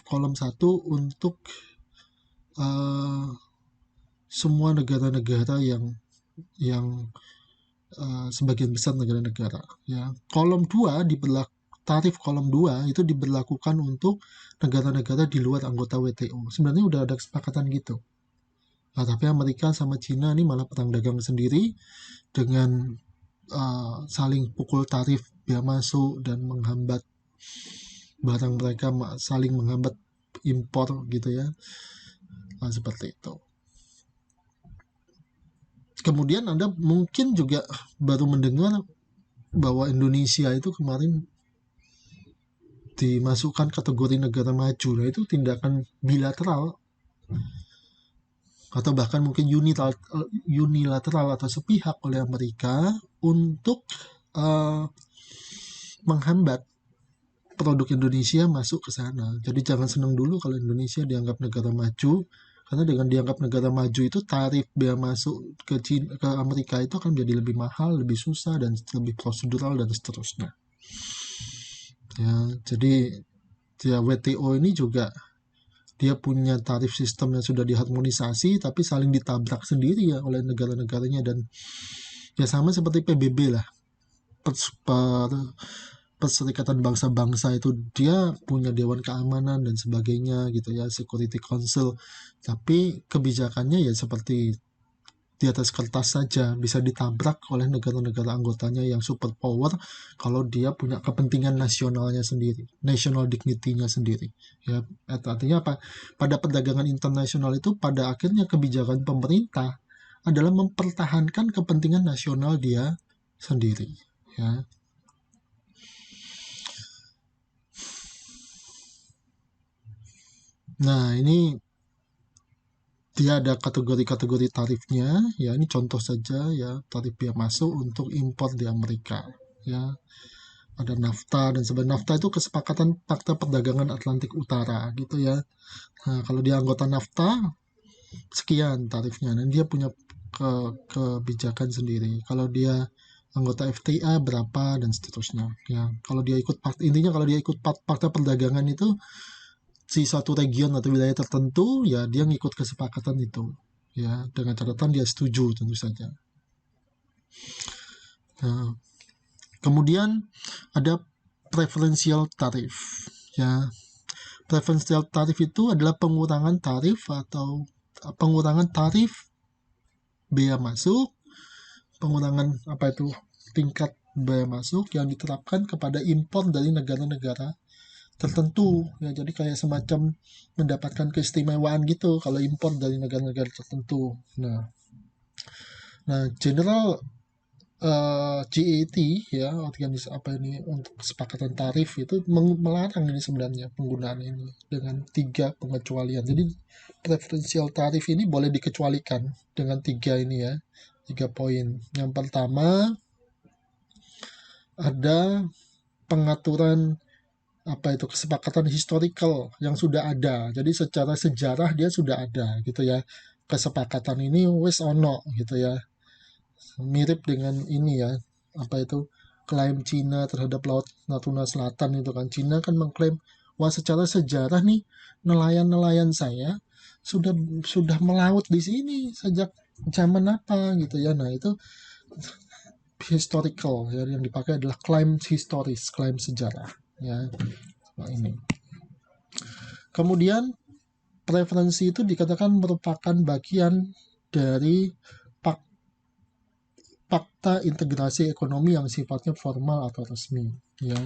kolom 1 untuk semua negara-negara yang sebagian besar negara-negara ya. Tarif kolom 2 itu diberlakukan untuk negara-negara di luar anggota WTO. Sebenarnya udah ada kesepakatan gitu. Nah, tapi Amerika sama Cina ini malah perang dagang sendiri dengan saling pukul tarif bea masuk dan menghambat barang mereka, saling menghambat impor gitu ya. Nah, seperti itu. Kemudian Anda mungkin juga baru mendengar bahwa Indonesia itu kemarin dimasukkan kategori negara maju. Nah, itu tindakan bilateral atau bahkan mungkin unilateral atau sepihak oleh Amerika untuk menghambat produk Indonesia masuk ke sana. Jadi jangan senang dulu kalau Indonesia dianggap negara maju, karena dengan dianggap negara maju itu tarif bea masuk ke Amerika itu akan menjadi lebih mahal, lebih susah, dan lebih prosedural dan seterusnya. Ya, jadi ya WTO ini juga dia punya tarif sistem yang sudah diharmonisasi, tapi saling ditabrak sendiri ya oleh negara-negaranya. Dan ya sama seperti PBB lah, Perserikatan Bangsa-Bangsa itu dia punya Dewan Keamanan dan sebagainya gitu ya, Security Council, tapi kebijakannya ya seperti di atas kertas saja, bisa ditabrak oleh negara-negara anggotanya yang superpower kalau dia punya kepentingan nasionalnya sendiri, national dignity-nya sendiri ya. Artinya apa? Pada perdagangan internasional itu pada akhirnya kebijakan pemerintah adalah mempertahankan kepentingan nasional dia sendiri ya. Nah, ini dia ada kategori-kategori tarifnya ya. Ini contoh saja ya, tarif bea masuk untuk impor di Amerika ya. Ada NAFTA dan sebenarnya NAFTA itu kesepakatan Fakta Perdagangan Atlantik Utara gitu ya. Nah, kalau dia anggota NAFTA sekian tarifnya, dan dia punya kebijakan sendiri. Kalau dia anggota FTA berapa dan seterusnya ya. Kalau dia ikut Fakta Perdagangan itu si suatu region atau wilayah tertentu, ya dia ngikut kesepakatan itu ya, dengan catatan dia setuju tentu saja. Nah, kemudian ada preferential tarif ya. Preferential tarif itu adalah pengurangan tarif bea masuk, pengurangan tingkat bea masuk yang diterapkan kepada impor dari negara-negara tertentu ya, jadi kayak semacam mendapatkan keistimewaan gitu kalau impor dari negara-negara tertentu. Nah general GATT ya, untuk kesepakatan tarif itu melarang ini sebenarnya penggunaan ini dengan 3 pengecualian. Jadi preferential tarif ini boleh dikecualikan dengan 3 ini ya, 3 poin. Yang pertama ada pengaturan kesepakatan historical yang sudah ada. Jadi secara sejarah dia sudah ada gitu ya. Kesepakatan ini wis ono gitu ya. Mirip dengan ini ya, klaim Cina terhadap Laut Natuna Selatan itu kan. Cina kan mengklaim wah secara sejarah nih nelayan-nelayan saya sudah melaut di sini sejak zaman apa gitu ya. Nah, itu historical ya, yang dipakai adalah klaim historis, klaim sejarah ya. Nah, ini. Kemudian preferensi itu dikatakan merupakan bagian dari fakta integrasi ekonomi yang sifatnya formal atau resmi ya.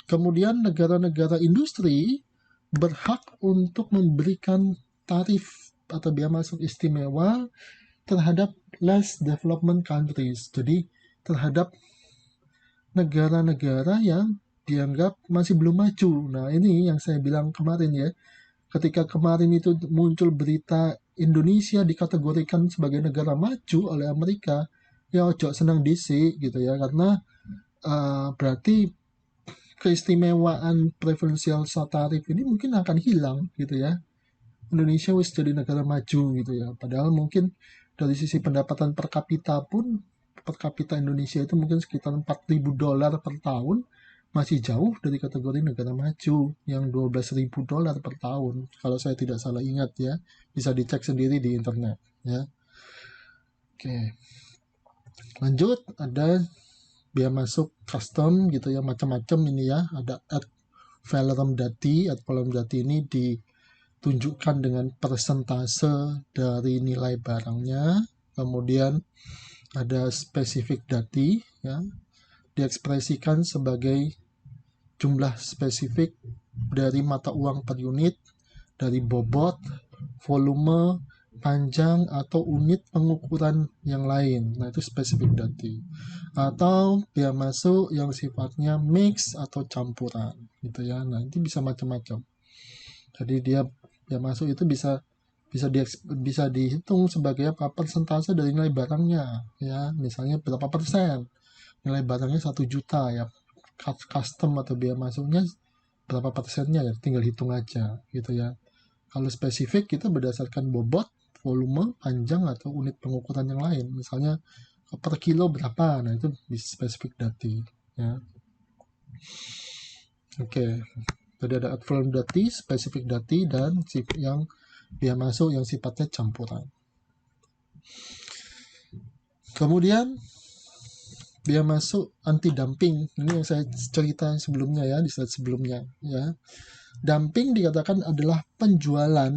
Kemudian negara-negara industri berhak untuk memberikan tarif atau bea masuk istimewa terhadap less development countries. Jadi terhadap negara-negara yang dianggap masih belum maju. Nah, ini yang saya bilang kemarin ya. Ketika kemarin itu muncul berita Indonesia dikategorikan sebagai negara maju oleh Amerika, ya ojo senang disi gitu ya, karena berarti keistimewaan preferential tarif ini mungkin akan hilang gitu ya. Indonesia wis jadi negara maju gitu ya, padahal mungkin dari sisi pendapatan per kapita pun, per kapita Indonesia itu mungkin sekitar $4.000 per tahun, masih jauh dari kategori negara maju yang $12.000 per tahun kalau saya tidak salah ingat ya, bisa dicek sendiri di internet ya. Oke. Lanjut, ada bea masuk custom gitu ya, macam-macam ini ya. Ada ad valorem dati ini ditunjukkan dengan persentase dari nilai barangnya. Kemudian ada spesifik dati ya, diekspresikan sebagai jumlah spesifik dari mata uang per unit, dari bobot, volume, panjang, atau unit pengukuran yang lain. Nah, itu spesifik dati. Atau bea masuk yang sifatnya mix atau campuran gitu ya. Nah, itu bisa macam-macam. Jadi dia bea masuk itu bisa dihitung sebagai persentase dari nilai barangnya ya. Misalnya berapa persen nilai barangnya 1 juta ya, custom atau bea masuknya berapa persennya ya, tinggal hitung aja gitu ya. Kalau spesifik kita berdasarkan bobot, volume, panjang, atau unit pengukuran yang lain. Misalnya per kilo berapa, nah itu bisa spesifik dati ya. Oke. Jadi ada ad valorem dati, spesifik dati, dan yang bea masuk yang sifatnya campuran. Kemudian bea masuk anti dumping, ini yang saya cerita sebelumnya ya, di slide sebelumnya ya. Dumping dikatakan adalah penjualan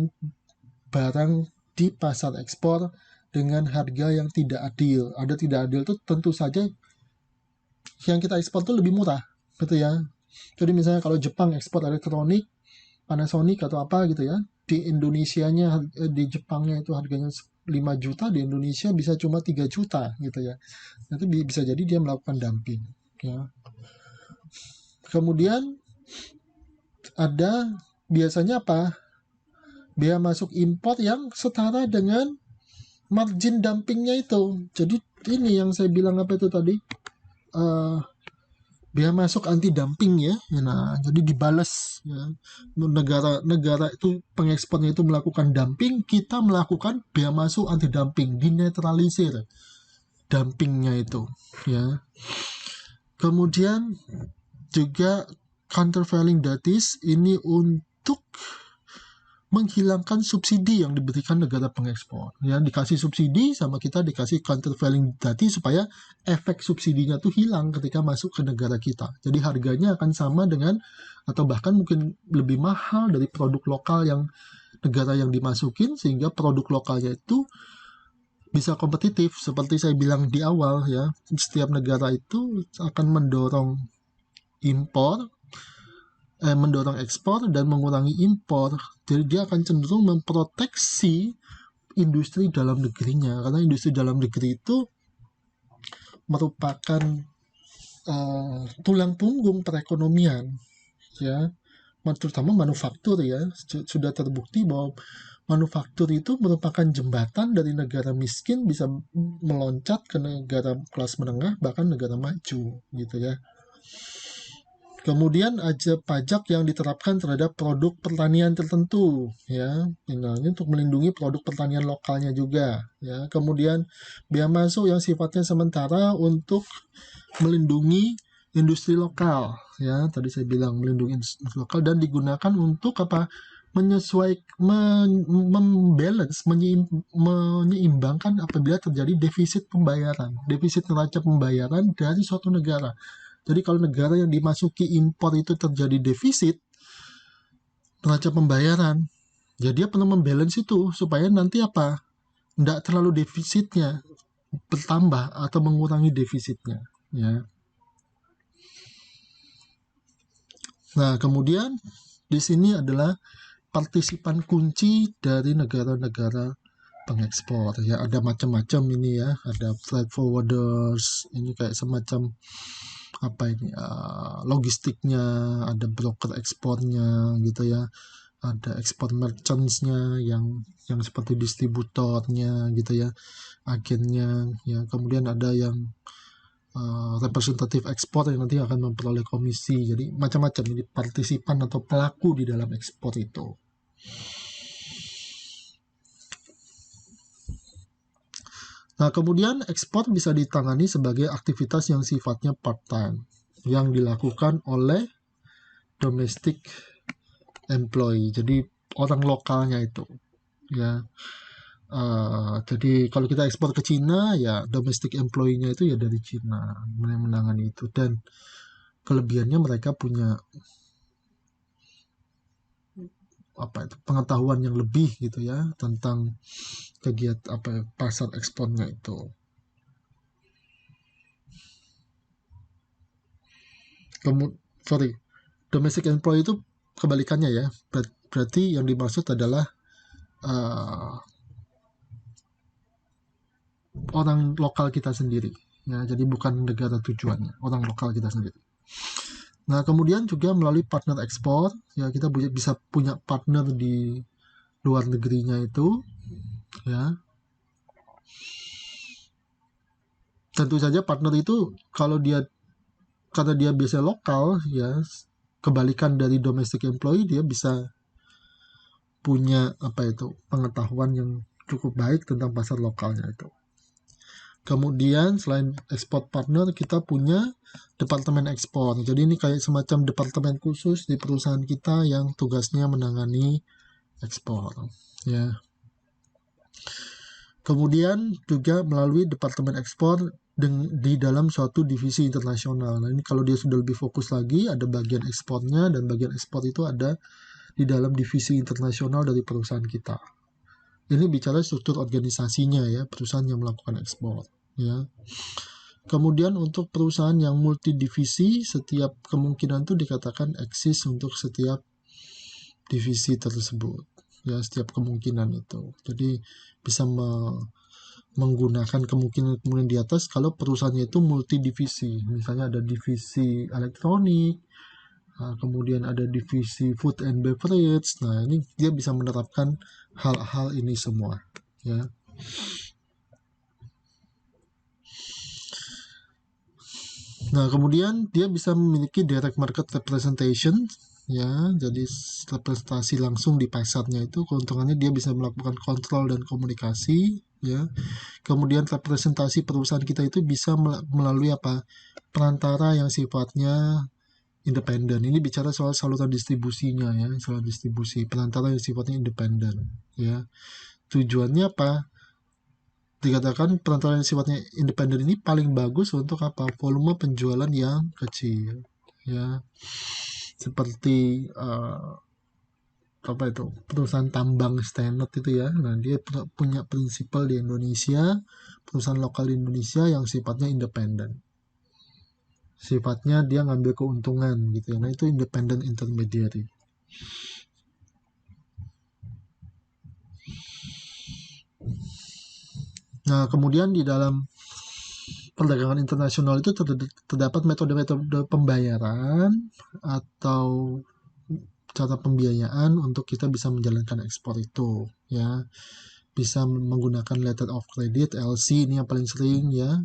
barang di pasar ekspor dengan harga yang tidak adil. Ada tidak adil itu tentu saja yang kita ekspor itu lebih murah gitu ya. Jadi misalnya kalau Jepang ekspor elektronik, Panasonic atau apa gitu ya, di Indonesianya, di Jepangnya itu harganya 5 juta, di Indonesia bisa cuma 3 juta gitu ya. Itu bisa jadi dia melakukan dumping ya. Kemudian ada biasanya apa? Bea masuk impor yang setara dengan margin dumpingnya itu. Jadi ini yang saya bilang itu tadi, bea masuk anti dumping ya. Nah, jadi dibalas ya. Negara itu pengekspornya itu melakukan dumping, kita melakukan bea masuk anti dumping, dinetralisir dumpingnya itu ya. Kemudian juga countervailing duties ini untuk menghilangkan subsidi yang diberikan negara pengekspor. Ya, dikasih subsidi sama kita dikasih countervailing duty supaya efek subsidinya tuh hilang ketika masuk ke negara kita. Jadi harganya akan sama dengan atau bahkan mungkin lebih mahal dari produk lokal yang negara yang dimasukin, sehingga produk lokalnya itu bisa kompetitif. Seperti saya bilang di awal ya, setiap negara itu akan mendorong impor, mendorong ekspor dan mengurangi impor. Jadi dia akan cenderung memproteksi industri dalam negerinya, karena industri dalam negeri itu merupakan tulang punggung perekonomian, ya, terutama manufaktur ya. Sudah terbukti bahwa manufaktur itu merupakan jembatan dari negara miskin bisa meloncat ke negara kelas menengah, bahkan negara maju gitu ya. Kemudian ada pajak yang diterapkan terhadap produk pertanian tertentu, ya, ini untuk melindungi produk pertanian lokalnya juga, ya. Kemudian bea masuk yang sifatnya sementara untuk melindungi industri lokal, ya. Tadi saya bilang melindungi industri lokal dan digunakan untuk apa? Membalance, menyeimbangkan apabila terjadi defisit pembayaran, defisit neraca pembayaran dari suatu negara. Jadi kalau negara yang dimasuki impor itu terjadi defisit neraca pembayaran, ya dia perlu membalance itu supaya nanti apa? Tidak terlalu defisitnya bertambah atau mengurangi defisitnya, ya. Nah, kemudian di sini adalah partisipan kunci dari negara-negara pengekspor, ya. Ada macam-macam ini ya, ada freight forwarders, ini kayak semacam apa ini, logistiknya, ada broker ekspornya gitu ya, ada ekspor merchants-nya yang seperti distributornya gitu ya, agennya ya. Kemudian ada yang representatif ekspor yang nanti akan memperoleh komisi. Jadi macam-macam ini partisipan atau pelaku di dalam ekspor itu. Nah, kemudian ekspor bisa ditangani sebagai aktivitas yang sifatnya part-time, yang dilakukan oleh domestic employee, jadi orang lokalnya itu, ya. Jadi kalau kita ekspor ke Cina, ya domestic employee-nya itu ya dari Cina yang menangani itu, dan kelebihannya mereka punya pengetahuan yang lebih gitu ya tentang kegiatan pasar ekspornya itu. Domestic employee itu kebalikannya ya. Berarti yang dimaksud adalah orang lokal kita sendiri. Ya, jadi bukan negara tujuannya, orang lokal kita sendiri. Nah, kemudian juga melalui partner ekspor, ya kita bisa punya partner di luar negerinya itu, ya. Tentu saja partner itu karena dia biasa lokal, ya, kebalikan dari domestic employee, dia bisa punya pengetahuan yang cukup baik tentang pasar lokalnya itu. Kemudian selain ekspor partner, kita punya departemen ekspor. Jadi ini kayak semacam departemen khusus di perusahaan kita yang tugasnya menangani ekspor, ya. Kemudian juga melalui departemen ekspor di dalam suatu divisi internasional. Nah, ini kalau dia sudah lebih fokus lagi, ada bagian ekspornya, dan bagian ekspor itu ada di dalam divisi internasional dari perusahaan kita. Ini bicara struktur organisasinya ya, perusahaan yang melakukan ekspor, ya. Kemudian untuk perusahaan yang multidivisi, setiap kemungkinan itu dikatakan eksis untuk setiap divisi tersebut, ya, setiap kemungkinan itu. Jadi bisa menggunakan kemungkinan di atas kalau perusahaannya itu multidivisi. Misalnya ada divisi elektronik, kemudian ada divisi food and beverage. Nah, ini dia bisa menerapkan hal-hal ini semua, ya. Nah, kemudian dia bisa memiliki direct market representation, ya. Jadi representasi langsung di pasarnya itu, keuntungannya dia bisa melakukan kontrol dan komunikasi, ya. Kemudian representasi perusahaan kita itu bisa melalui perantara yang sifatnya independen. Ini bicara soal saluran distribusinya ya, saluran distribusi perantara yang sifatnya independen ya. Tujuannya apa? Dikatakan perantara yang sifatnya independen ini paling bagus untuk apa? Volume penjualan yang kecil ya. Seperti apa itu, perusahaan tambang standar itu ya. Nah, dia punya prinsipal di Indonesia, perusahaan lokal di Indonesia yang sifatnya independen. Sifatnya dia ngambil keuntungan gitu ya. Nah, itu independent intermediary. Nah, kemudian di dalam perdagangan internasional itu terdapat metode-metode pembayaran atau cara pembiayaan untuk kita bisa menjalankan ekspor itu ya. Bisa menggunakan letter of credit LC, ini yang paling sering ya.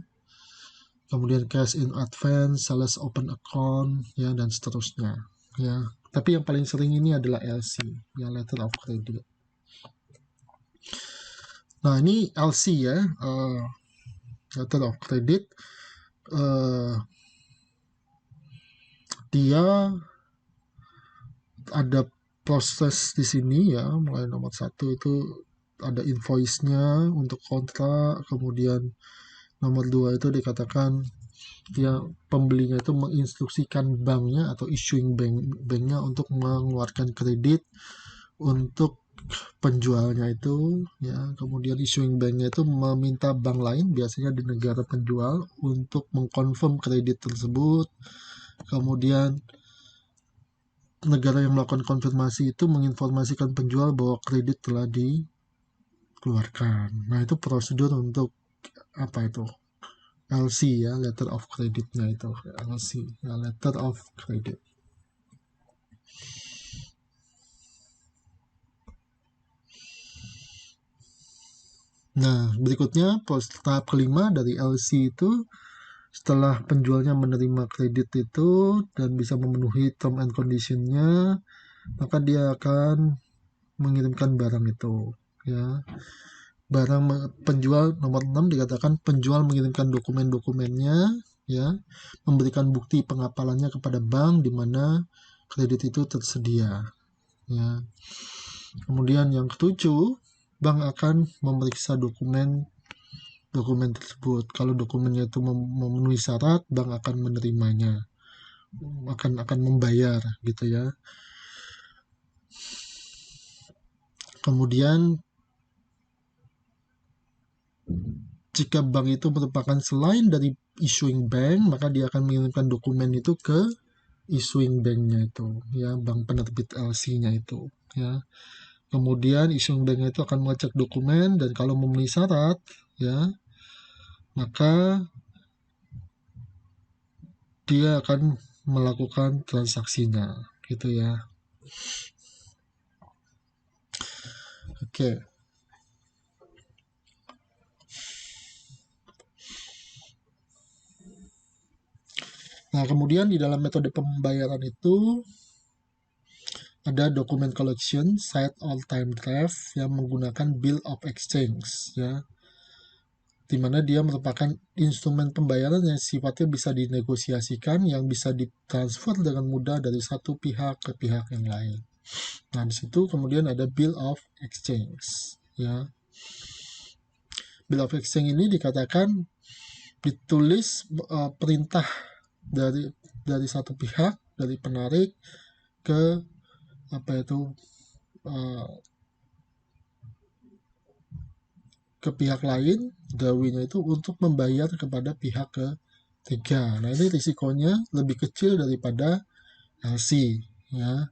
Kemudian cash in advance, sales open account ya, dan seterusnya ya. Tapi yang paling sering ini adalah LC ya, letter of credit. Nah, ini LC ya, letter of credit. Dia ada proses di sini ya. Mulai nomor 1 itu ada invoice-nya untuk kontrak, kemudian nomor 2 itu dikatakan dia pembelinya itu menginstruksikan banknya atau issuing banknya untuk mengeluarkan kredit untuk penjualnya itu ya. Kemudian issuing banknya itu meminta bank lain biasanya di negara penjual untuk mengkonfirm kredit tersebut. Kemudian negara yang melakukan konfirmasi itu menginformasikan penjual bahwa kredit telah dikeluarkan. Nah, itu prosedur untuk apa itu? LC ya, letter of creditnya itu. LC ya, letter of credit. Nah, berikutnya tahap kelima dari LC itu, setelah penjualnya menerima kredit itu dan bisa memenuhi term and condition-nya, maka dia akan mengirimkan barang itu ya. Penjual nomor 6 dikatakan penjual mengirimkan dokumen-dokumennya ya, memberikan bukti pengapalannya kepada bank di mana kredit itu tersedia ya. Kemudian yang ketujuh, bank akan memeriksa dokumen tersebut. Kalau dokumennya itu memenuhi syarat, bank akan menerimanya, akan membayar gitu ya. Kemudian jika bank itu merupakan selain dari issuing bank, maka dia akan mengirimkan dokumen itu ke issuing banknya itu ya, bank penerbit LC-nya itu ya. Kemudian issuing banknya itu akan mengecek dokumen dan kalau memenuhi syarat ya, maka dia akan melakukan transaksinya gitu ya. Oke. Nah, kemudian di dalam metode pembayaran itu ada dokumen collection, sight all time draft yang menggunakan bill of exchange ya, di mana dia merupakan instrumen pembayaran yang sifatnya bisa dinegosiasikan, yang bisa ditransfer dengan mudah dari satu pihak ke pihak yang lain. Nah, di situ kemudian ada bill of exchange ya. Bill of exchange ini dikatakan ditulis perintah dari satu pihak, dari penarik ke apa itu ke pihak lain, gawinya itu untuk membayar kepada pihak ketiga. Nah, ini risikonya lebih kecil daripada LC ya.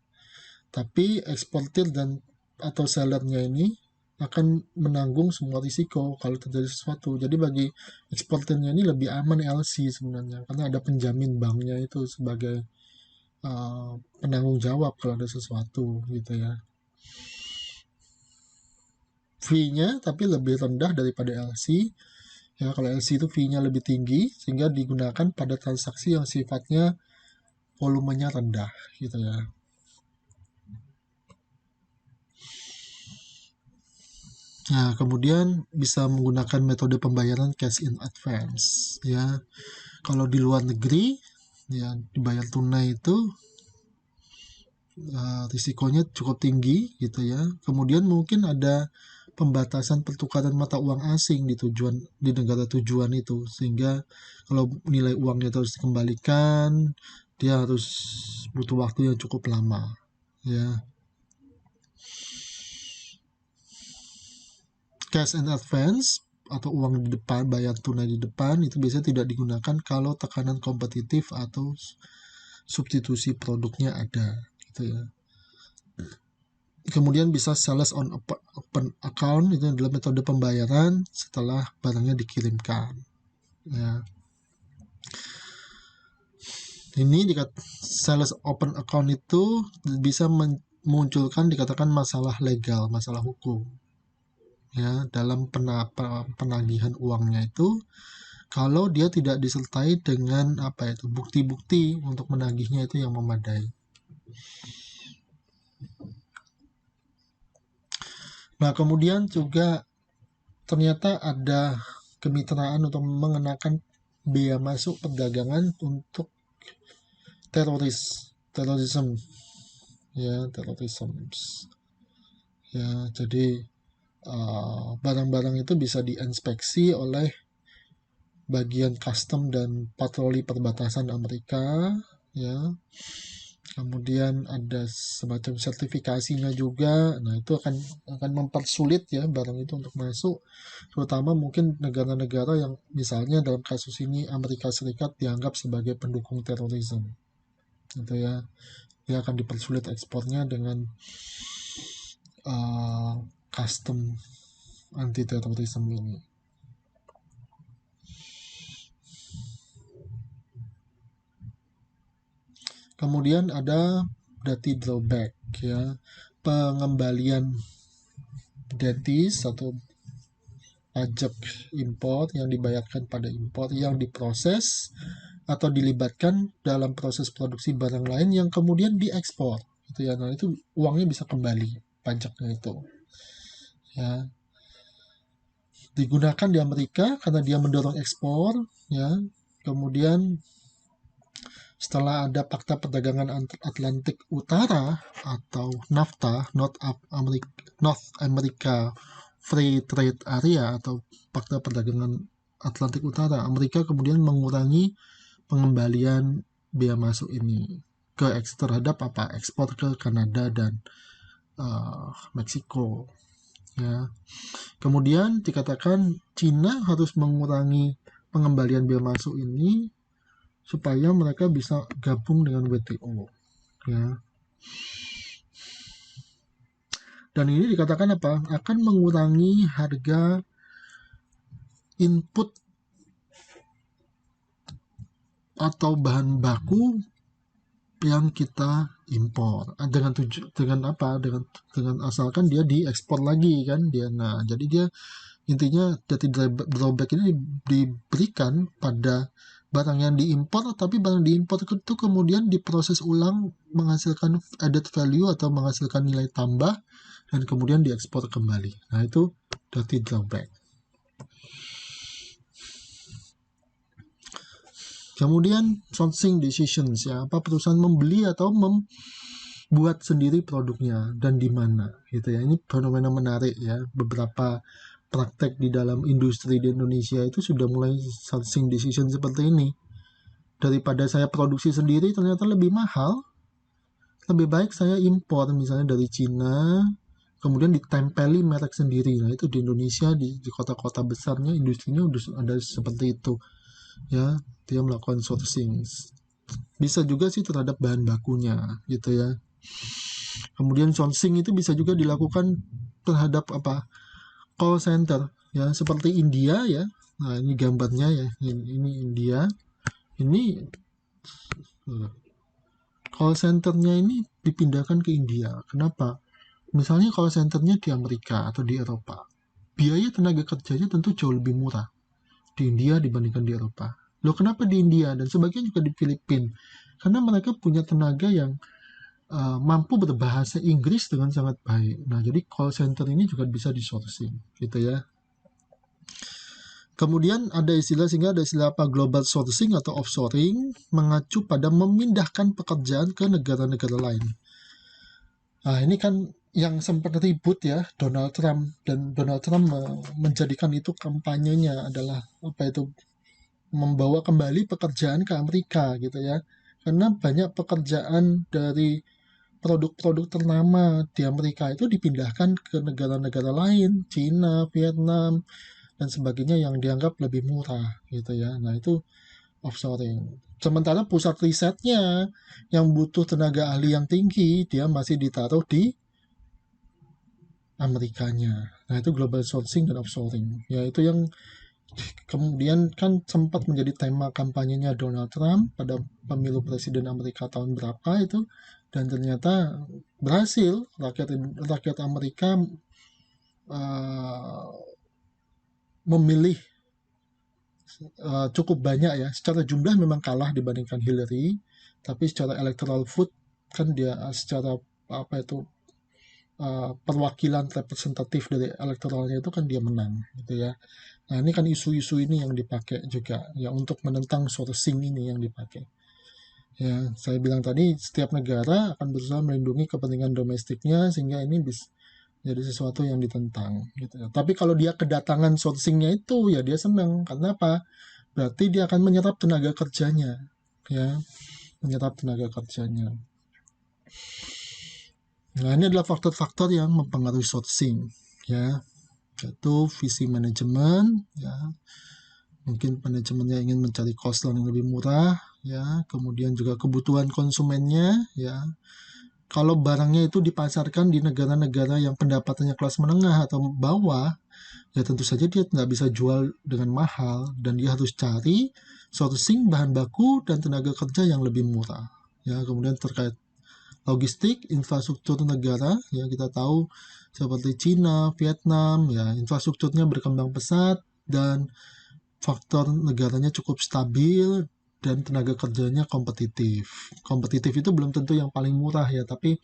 Tapi eksportir dan atau sellernya ini akan menanggung semua risiko kalau terjadi sesuatu. Jadi bagi eksportirnya ini lebih aman LC sebenarnya, karena ada penjamin banknya itu sebagai penanggung jawab kalau ada sesuatu gitu ya. Fee-nya tapi lebih rendah daripada LC ya. Kalau LC itu fee-nya lebih tinggi sehingga digunakan pada transaksi yang sifatnya volumenya rendah gitu ya. Nah, kemudian bisa menggunakan metode pembayaran cash in advance ya. Kalau di luar negeri ya dibayar tunai itu risikonya cukup tinggi gitu ya. Kemudian mungkin ada pembatasan pertukaran mata uang asing di negara tujuan itu, sehingga kalau nilai uangnya terus dikembalikan dia harus butuh waktu yang cukup lama ya. Cash and advance atau uang di depan, bayar tunai di depan, itu biasanya tidak digunakan kalau tekanan kompetitif atau substitusi produknya ada gitu ya. Kemudian bisa sales on open account, itu adalah metode pembayaran setelah barangnya dikirimkan ya. Ini sales open account itu bisa memunculkan dikatakan masalah legal, masalah hukum ya, dalam penagihan uangnya itu, kalau dia tidak disertai dengan bukti-bukti untuk menagihnya itu yang memadai. Nah, kemudian juga ternyata ada kemitraan untuk mengenakan bea masuk perdagangan untuk terorisme ya, ya. Jadi barang-barang itu bisa diinspeksi oleh bagian custom dan patroli perbatasan Amerika ya. Kemudian ada semacam sertifikasinya juga. Nah, itu akan mempersulit ya barang itu untuk masuk, terutama mungkin negara-negara yang misalnya dalam kasus ini Amerika Serikat dianggap sebagai pendukung terorisme gitu ya. Dia akan dipersulit ekspornya dengan custom anti terorisme ini. Kemudian ada duty drawback ya, pengembalian duties atau pajak impor yang dibayarkan pada impor yang diproses atau dilibatkan dalam proses produksi barang lain yang kemudian diekspor gitu ya. Nah, itu uangnya bisa kembali pajaknya itu ya, digunakan di Amerika karena dia mendorong ekspor ya. Kemudian setelah ada Fakta Perdagangan Atlantik Utara atau NAFTA, North America Free Trade Area atau Fakta Perdagangan Atlantik Utara, Amerika kemudian mengurangi pengembalian bea masuk ini terhadap ekspor ke Kanada dan Meksiko ya. Kemudian dikatakan Cina harus mengurangi pengembalian bea masuk ini supaya mereka bisa gabung dengan WTO ya. Dan ini dikatakan akan mengurangi harga input atau bahan baku yang kita impor dengan asalkan dia diekspor lagi kan dia. Nah, jadi dia intinya duty drawback ini diberikan pada barang yang diimpor, tapi barang diimpor itu kemudian diproses ulang menghasilkan added value atau menghasilkan nilai tambah dan kemudian diekspor kembali. Nah, itu duty drawback. Kemudian sourcing decisions ya, perusahaan membeli atau membuat sendiri produknya dan di mana gitu ya. Ini fenomena menarik ya. Beberapa praktek di dalam industri di Indonesia itu sudah mulai sourcing decision seperti ini. Daripada saya produksi sendiri ternyata lebih mahal, lebih baik saya impor misalnya dari Cina, kemudian ditempeli merek sendiri. Nah, itu di Indonesia di kota-kota besarnya industrinya udah ada seperti itu ya. Dia melakukan sourcing. Bisa juga sih terhadap bahan bakunya gitu ya. Kemudian sourcing itu bisa juga dilakukan terhadap call center ya, seperti India ya. Nah, ini gambarnya ya, ini India. Ini call centernya ini dipindahkan ke India. Kenapa? Misalnya call centernya di Amerika atau di Eropa, biaya tenaga kerjanya tentu jauh lebih murah di India dibandingkan di Eropa. Loh, kenapa di India dan sebagian juga di Filipina? Karena mereka punya tenaga yang mampu berbahasa Inggris dengan sangat baik. Nah, jadi call center ini juga bisa di-sourcing gitu ya. Kemudian ada istilah, sehingga ada istilah apa, global sourcing atau offshoring, mengacu pada memindahkan pekerjaan ke negara-negara lain. Nah, ini kan yang sempat ribut ya, Donald Trump, dan Donald Trump menjadikan itu kampanyenya adalah apa itu, membawa kembali pekerjaan ke Amerika gitu ya. Karena banyak pekerjaan dari produk-produk ternama di Amerika itu dipindahkan ke negara-negara lain, Cina, Vietnam, dan sebagainya, yang dianggap lebih murah gitu ya. Nah, itu offshoring. Sementara pusat risetnya yang butuh tenaga ahli yang tinggi, dia masih ditaruh di Amerikanya. Nah, itu global sourcing dan offshoring. Ya, itu yang kemudian kan sempat menjadi tema kampanyenya Donald Trump pada pemilu presiden Amerika tahun berapa itu, dan ternyata berhasil. Rakyat Amerika uh, memilih cukup banyak ya. Secara jumlah memang kalah dibandingkan Hillary, tapi secara electoral vote kan dia secara apa itu, perwakilan representatif dari elektoralnya itu kan dia menang gitu ya. Nah, ini kan isu-isu ini yang dipakai juga ya untuk menentang sourcing ini yang dipakai. Ya, saya bilang tadi setiap negara akan berusaha melindungi kepentingan domestiknya, sehingga ini bisa jadi sesuatu yang ditentang gitu ya. Tapi kalau dia kedatangan sourcingnya itu ya dia senang, karena apa? Berarti dia akan menyerap tenaga kerjanya ya, menyerap tenaga kerjanya. Nah, ini adalah faktor-faktor yang mempengaruhi sourcing ya, yaitu visi manajemen ya, mungkin manajemennya ingin mencari cost yang lebih murah ya, kemudian juga kebutuhan konsumennya ya. Kalau barangnya itu dipasarkan di negara-negara yang pendapatannya kelas menengah atau bawah, ya tentu saja dia nggak bisa jual dengan mahal, dan dia harus cari sourcing bahan baku dan tenaga kerja yang lebih murah ya. Kemudian terkait logistik, infrastruktur negara ya, kita tahu seperti Cina, Vietnam ya, infrastrukturnya berkembang pesat dan faktor negaranya cukup stabil, dan tenaga kerjanya kompetitif. Kompetitif itu belum tentu yang paling murah ya, tapi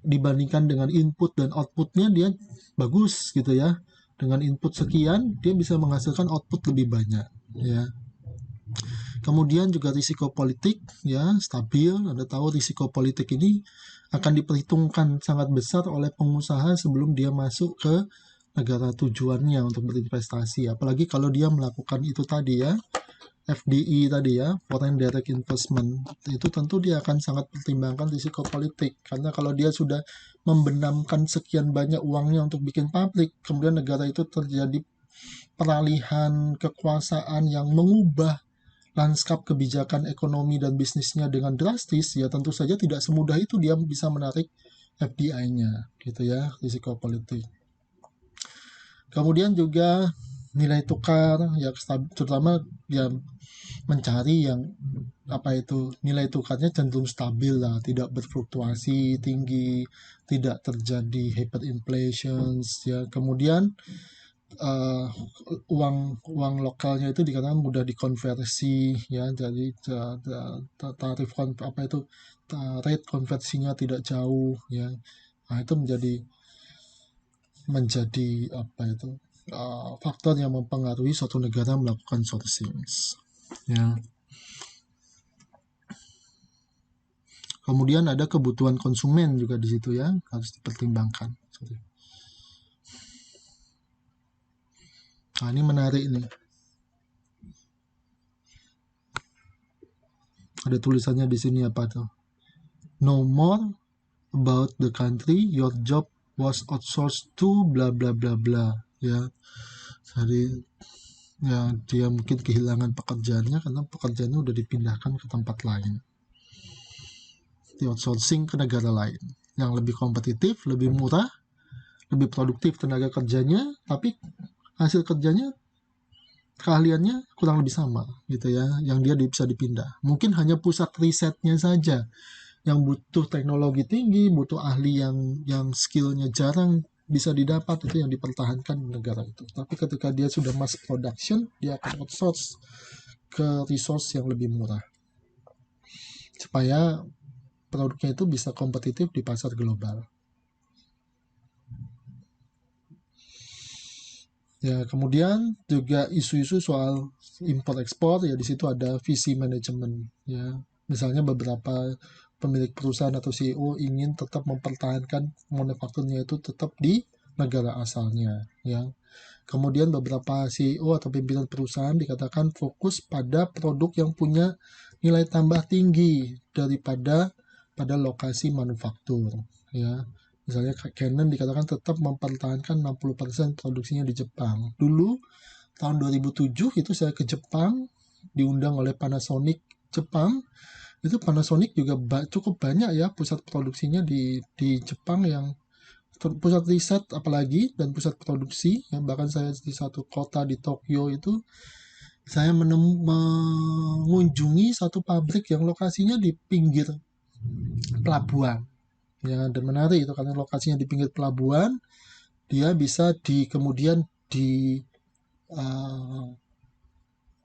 dibandingkan dengan input dan outputnya dia bagus gitu ya. Dengan input sekian, dia bisa menghasilkan output lebih banyak ya. Kemudian juga risiko politik ya, stabil. Anda tahu risiko politik ini akan diperhitungkan sangat besar oleh pengusaha sebelum dia masuk ke negara tujuannya untuk berinvestasi. Apalagi kalau dia melakukan itu tadi ya, FDI tadi ya, foreign direct investment, itu tentu dia akan sangat pertimbangkan risiko politik. Karena kalau dia sudah membenamkan sekian banyak uangnya untuk bikin pabrik, kemudian negara itu terjadi peralihan kekuasaan yang mengubah lanskap kebijakan ekonomi dan bisnisnya dengan drastis, ya tentu saja tidak semudah itu dia bisa menarik FDI-nya gitu ya, risiko politik. Kemudian juga nilai tukar ya, terutama ya mencari yang apa itu, nilai tukarnya cenderung stabil lah, tidak berfluktuasi tinggi, tidak terjadi hyperinflation ya. Kemudian uh, uang lokalnya itu dikatakan mudah dikonversi ya, jadi tarif apa itu, rate konversinya tidak jauh ya. Nah, itu menjadi apa itu, faktor yang mempengaruhi suatu negara melakukan sourcing ya. Kemudian ada kebutuhan konsumen juga di situ ya, harus dipertimbangkan. Nah, ini menarik nih. Ada tulisannya di sini apa tuh? Know more about the country your job was outsourced to bla bla bla bla ya. Jadi ya dia mungkin kehilangan pekerjaannya karena pekerjaannya udah dipindahkan ke tempat lain, di outsourcing ke negara lain yang lebih kompetitif, lebih murah, lebih produktif tenaga kerjanya, tapi hasil kerjanya, keahliannya kurang lebih sama gitu ya, yang dia bisa dipindah. Mungkin hanya pusat risetnya saja yang butuh teknologi tinggi, butuh ahli yang skillnya jarang bisa didapat, itu yang dipertahankan di negara itu. Tapi ketika dia sudah mass production, dia akan outsource ke resource yang lebih murah supaya produknya itu bisa kompetitif di pasar global. Ya, kemudian juga isu-isu soal impor ekspor ya, di situ ada visi manajemen ya. Misalnya beberapa pemilik perusahaan atau CEO ingin tetap mempertahankan manufakturnya itu tetap di negara asalnya ya. Kemudian beberapa CEO atau pimpinan perusahaan dikatakan fokus pada produk yang punya nilai tambah tinggi daripada pada lokasi manufaktur ya. Misalnya Canon dikatakan tetap mempertahankan 60% produksinya di Jepang. Dulu tahun 2007 itu saya ke Jepang, diundang oleh Panasonic Jepang. Itu Panasonic juga cukup banyak ya pusat produksinya di Jepang, yang pusat riset apalagi dan pusat produksi ya. Bahkan saya di satu kota di Tokyo itu saya mengunjungi satu pabrik yang lokasinya di pinggir pelabuhan ya, dan menarik itu karena lokasinya di pinggir pelabuhan, dia bisa kemudian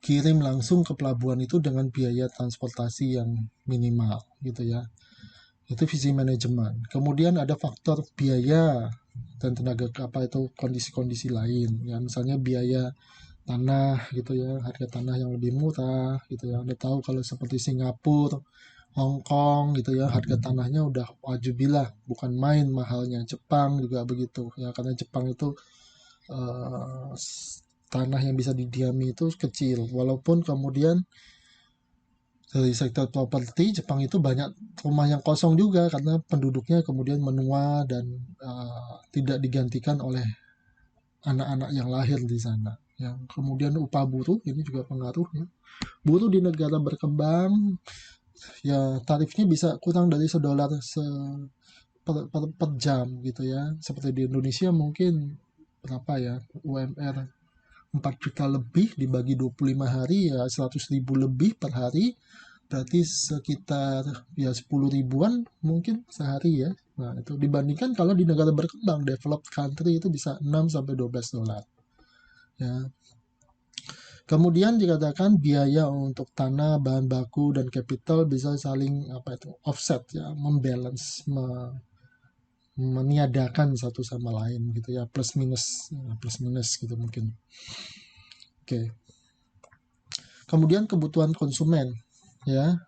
kirim langsung ke pelabuhan itu dengan biaya transportasi yang minimal gitu ya. Itu visi manajemen. Kemudian ada faktor biaya dan tenaga apa itu kondisi-kondisi lain ya, misalnya biaya tanah gitu ya, harga tanah yang lebih murah gitu ya. Anda tahu kalau seperti Singapura, Hong Kong gitu ya, harga tanahnya udah wajubilah, bukan main mahalnya. Jepang juga begitu ya, karena Jepang itu eh, tanah yang bisa didiami itu kecil, walaupun kemudian dari sektor properti Jepang itu banyak rumah yang kosong juga karena penduduknya kemudian menua dan tidak digantikan oleh anak-anak yang lahir di sana. Yang kemudian upah buruh ini juga pengaruh ya. Buruh di negara berkembang ya tarifnya bisa kurang dari $1 per jam gitu ya. Seperti di Indonesia mungkin berapa ya, UMR 4 juta lebih dibagi 25 hari ya 100 ribu lebih per hari, berarti sekitar ya 10 ribuan mungkin sehari ya. Nah itu dibandingkan kalau di negara berkembang, developed country, itu bisa 6 sampai $12 ya. Kemudian dikatakan biaya untuk tanah, bahan baku, dan capital bisa saling apa itu offset ya, membalance, meniadakan satu sama lain gitu ya, plus minus gitu mungkin. Oke. Kemudian kebutuhan konsumen ya,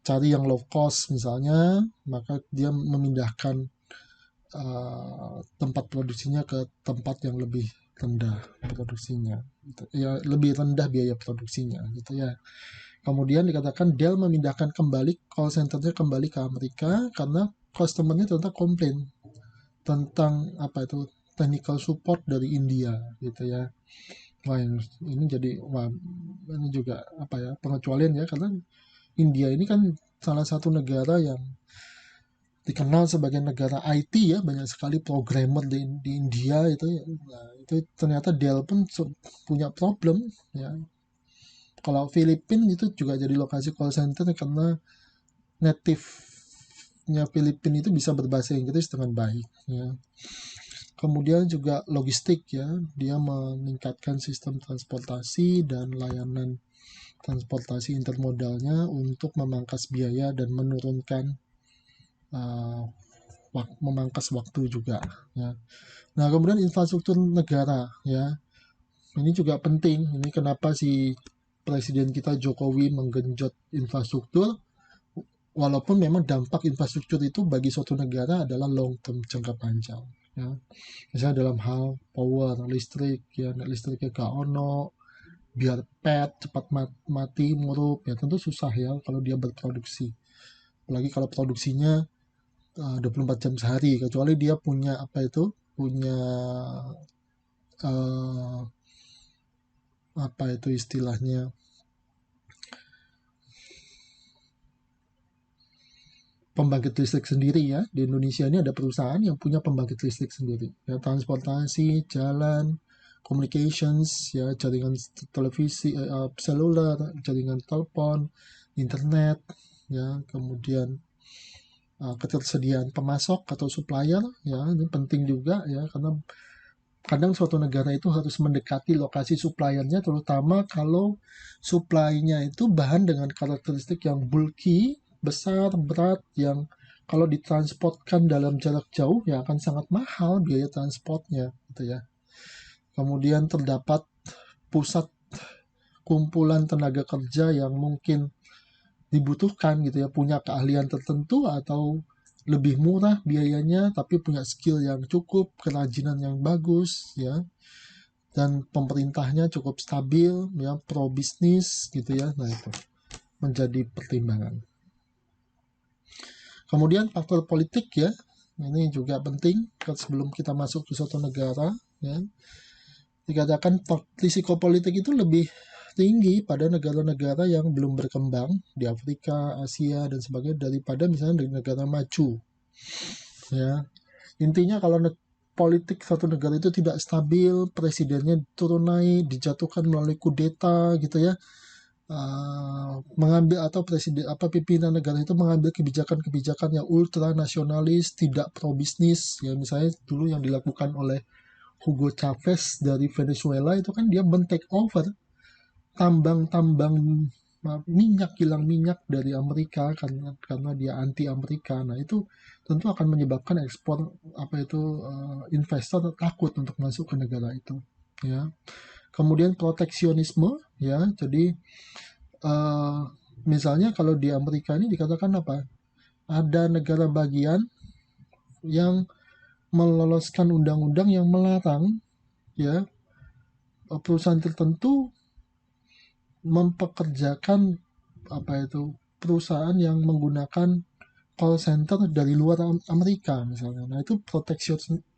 cari yang low cost misalnya, maka dia memindahkan tempat produksinya ke tempat yang lebih rendah produksinya gitu. Ya lebih rendah biaya produksinya gitu ya. Kemudian dikatakan Dell memindahkan kembali call centernya kembali ke Amerika karena customernya ternyata komplain tentang apa itu technical support dari India gitu ya. Wah ini jadi ini juga apa ya, pengecualian ya, karena India ini kan salah satu negara yang dikenal sebagai negara IT ya, banyak sekali programmer di India itu ya. Nah, itu ternyata Dell pun punya problem ya. Kalau Filipina itu juga jadi lokasi call center karena native-nya Filipina itu bisa berbahasa Inggris dengan baik ya. Kemudian juga logistik ya, dia meningkatkan sistem transportasi dan layanan transportasi intermodalnya untuk memangkas biaya dan menurunkan uh, memangkas waktu juga ya. Nah, kemudian infrastruktur negara ya. Ini juga penting. Ini kenapa si presiden kita Jokowi menggenjot infrastruktur, walaupun memang dampak infrastruktur itu bagi suatu negara adalah long term, jangka panjang ya. Misalnya dalam hal power, listrik ya, listriknya gak ono, biar cepat mati murup ya, tentu susah ya kalau dia berproduksi. Apalagi kalau produksinya 24 jam sehari, kecuali dia punya apa itu, punya uh, apa itu istilahnya, pembangkit listrik sendiri ya. Di Indonesia ini ada perusahaan yang punya pembangkit listrik sendiri ya, transportasi, jalan, communications ya, jaringan televisi, seluler, jaringan telepon, internet ya. Kemudian ketersediaan pemasok atau supplier ya, ini penting juga ya, karena kadang suatu negara itu harus mendekati lokasi suppliernya, terutama kalau supply-nya itu bahan dengan karakteristik yang bulky, besar, berat, yang kalau ditransportkan dalam jarak jauh ya akan sangat mahal biaya transportnya gitu ya. Kemudian terdapat pusat kumpulan tenaga kerja yang mungkin dibutuhkan gitu ya, punya keahlian tertentu atau lebih murah biayanya tapi punya skill yang cukup, kerajinan yang bagus ya, dan pemerintahnya cukup stabil ya, pro bisnis gitu ya. Nah, itu menjadi pertimbangan. Kemudian faktor politik ya, ini juga penting sebelum kita masuk ke suatu negara ya. Dikatakan risiko politik itu lebih tinggi pada negara-negara yang belum berkembang di Afrika, Asia dan sebagainya daripada misalnya di negara maju. Ya, intinya kalau politik suatu negara itu tidak stabil, presidennya turun naik, dijatuhkan melalui kudeta gitu ya, mengambil atau presiden pimpinan negara itu mengambil kebijakan-kebijakan yang ultra nasionalis, tidak pro bisnis ya, misalnya dulu yang dilakukan oleh Hugo Chavez dari Venezuela itu kan dia men-take over tambang-tambang minyak, kilang minyak dari Amerika karena dia anti Amerika. Nah, itu tentu akan menyebabkan ekspor investor takut untuk masuk ke negara itu ya. Kemudian proteksionisme ya. Jadi misalnya kalau di Amerika ini dikatakan apa? Ada negara bagian yang meloloskan undang-undang yang melarang ya perusahaan tertentu mempekerjakan perusahaan yang menggunakan call center dari luar Amerika misalnya. Nah, itu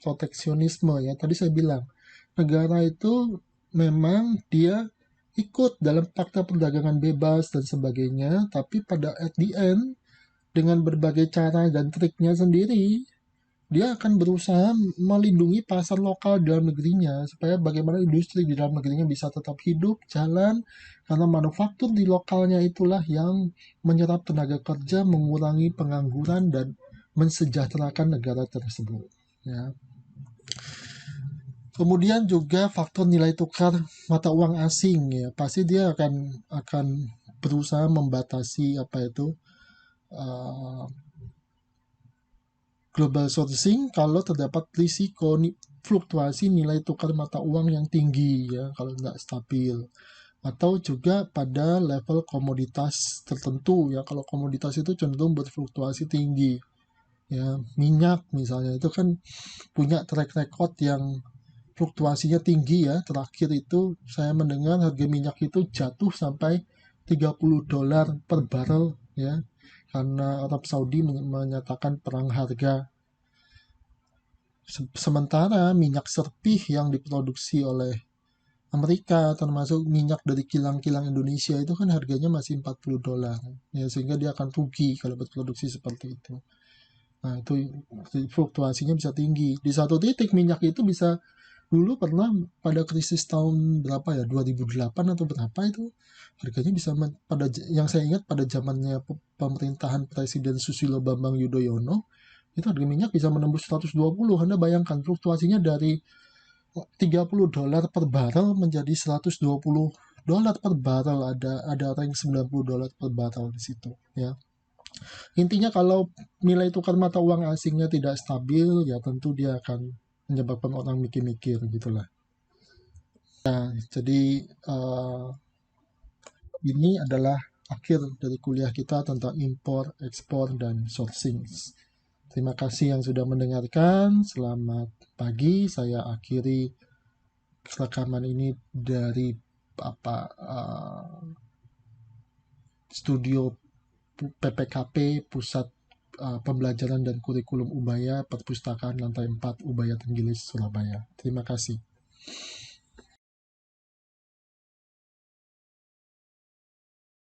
proteksionisme ya. Tadi saya bilang negara itu memang dia ikut dalam fakta perdagangan bebas dan sebagainya, tapi pada at the end dengan berbagai cara dan triknya sendiri dia akan berusaha melindungi pasar lokal dalam negerinya supaya bagaimana industri di dalam negerinya bisa tetap hidup, jalan, karena manufaktur di lokalnya itulah yang menyerap tenaga kerja, mengurangi pengangguran dan mensejahterakan negara tersebut ya. Kemudian juga faktor nilai tukar mata uang asing ya, pasti dia akan berusaha membatasi global sourcing kalau terdapat risiko fluktuasi nilai tukar mata uang yang tinggi ya, kalau tidak stabil, atau juga pada level komoditas tertentu ya. Kalau komoditas itu cenderung berfluktuasi tinggi ya, minyak misalnya itu kan punya track record yang fluktuasinya tinggi ya. Terakhir itu saya mendengar harga minyak itu jatuh sampai $30 per barrel ya, karena Arab Saudi menyatakan perang harga. Sementara minyak serpih yang diproduksi oleh Amerika, termasuk minyak dari kilang-kilang Indonesia, itu kan harganya masih $40 ya, sehingga dia akan rugi kalau berproduksi seperti itu. Nah, itu fluktuasinya bisa tinggi. Di satu titik minyak itu bisa, dulu pernah pada krisis tahun berapa ya, 2008 atau berapa itu, harganya bisa pada yang saya ingat pada zamannya pemerintahan Presiden Susilo Bambang Yudhoyono, itu harga minyak bisa menembus 120. Anda bayangkan fluktuasinya dari $30 per barrel menjadi $120 per barrel, ada rank $90 per barrel di situ ya. Intinya kalau nilai tukar mata uang asingnya tidak stabil ya, tentu dia akan menyebabkan orang mikir-mikir gitulah. Nah, jadi ini adalah akhir dari kuliah kita tentang impor, ekspor, dan sourcing. Terima kasih yang sudah mendengarkan. Selamat pagi. Saya akhiri rekaman ini dari studio PPKP, Pusat Pembelajaran dan Kurikulum Ubaya, Perpustakaan Lantai 4 Ubaya Tenggilis, Surabaya. Terima kasih.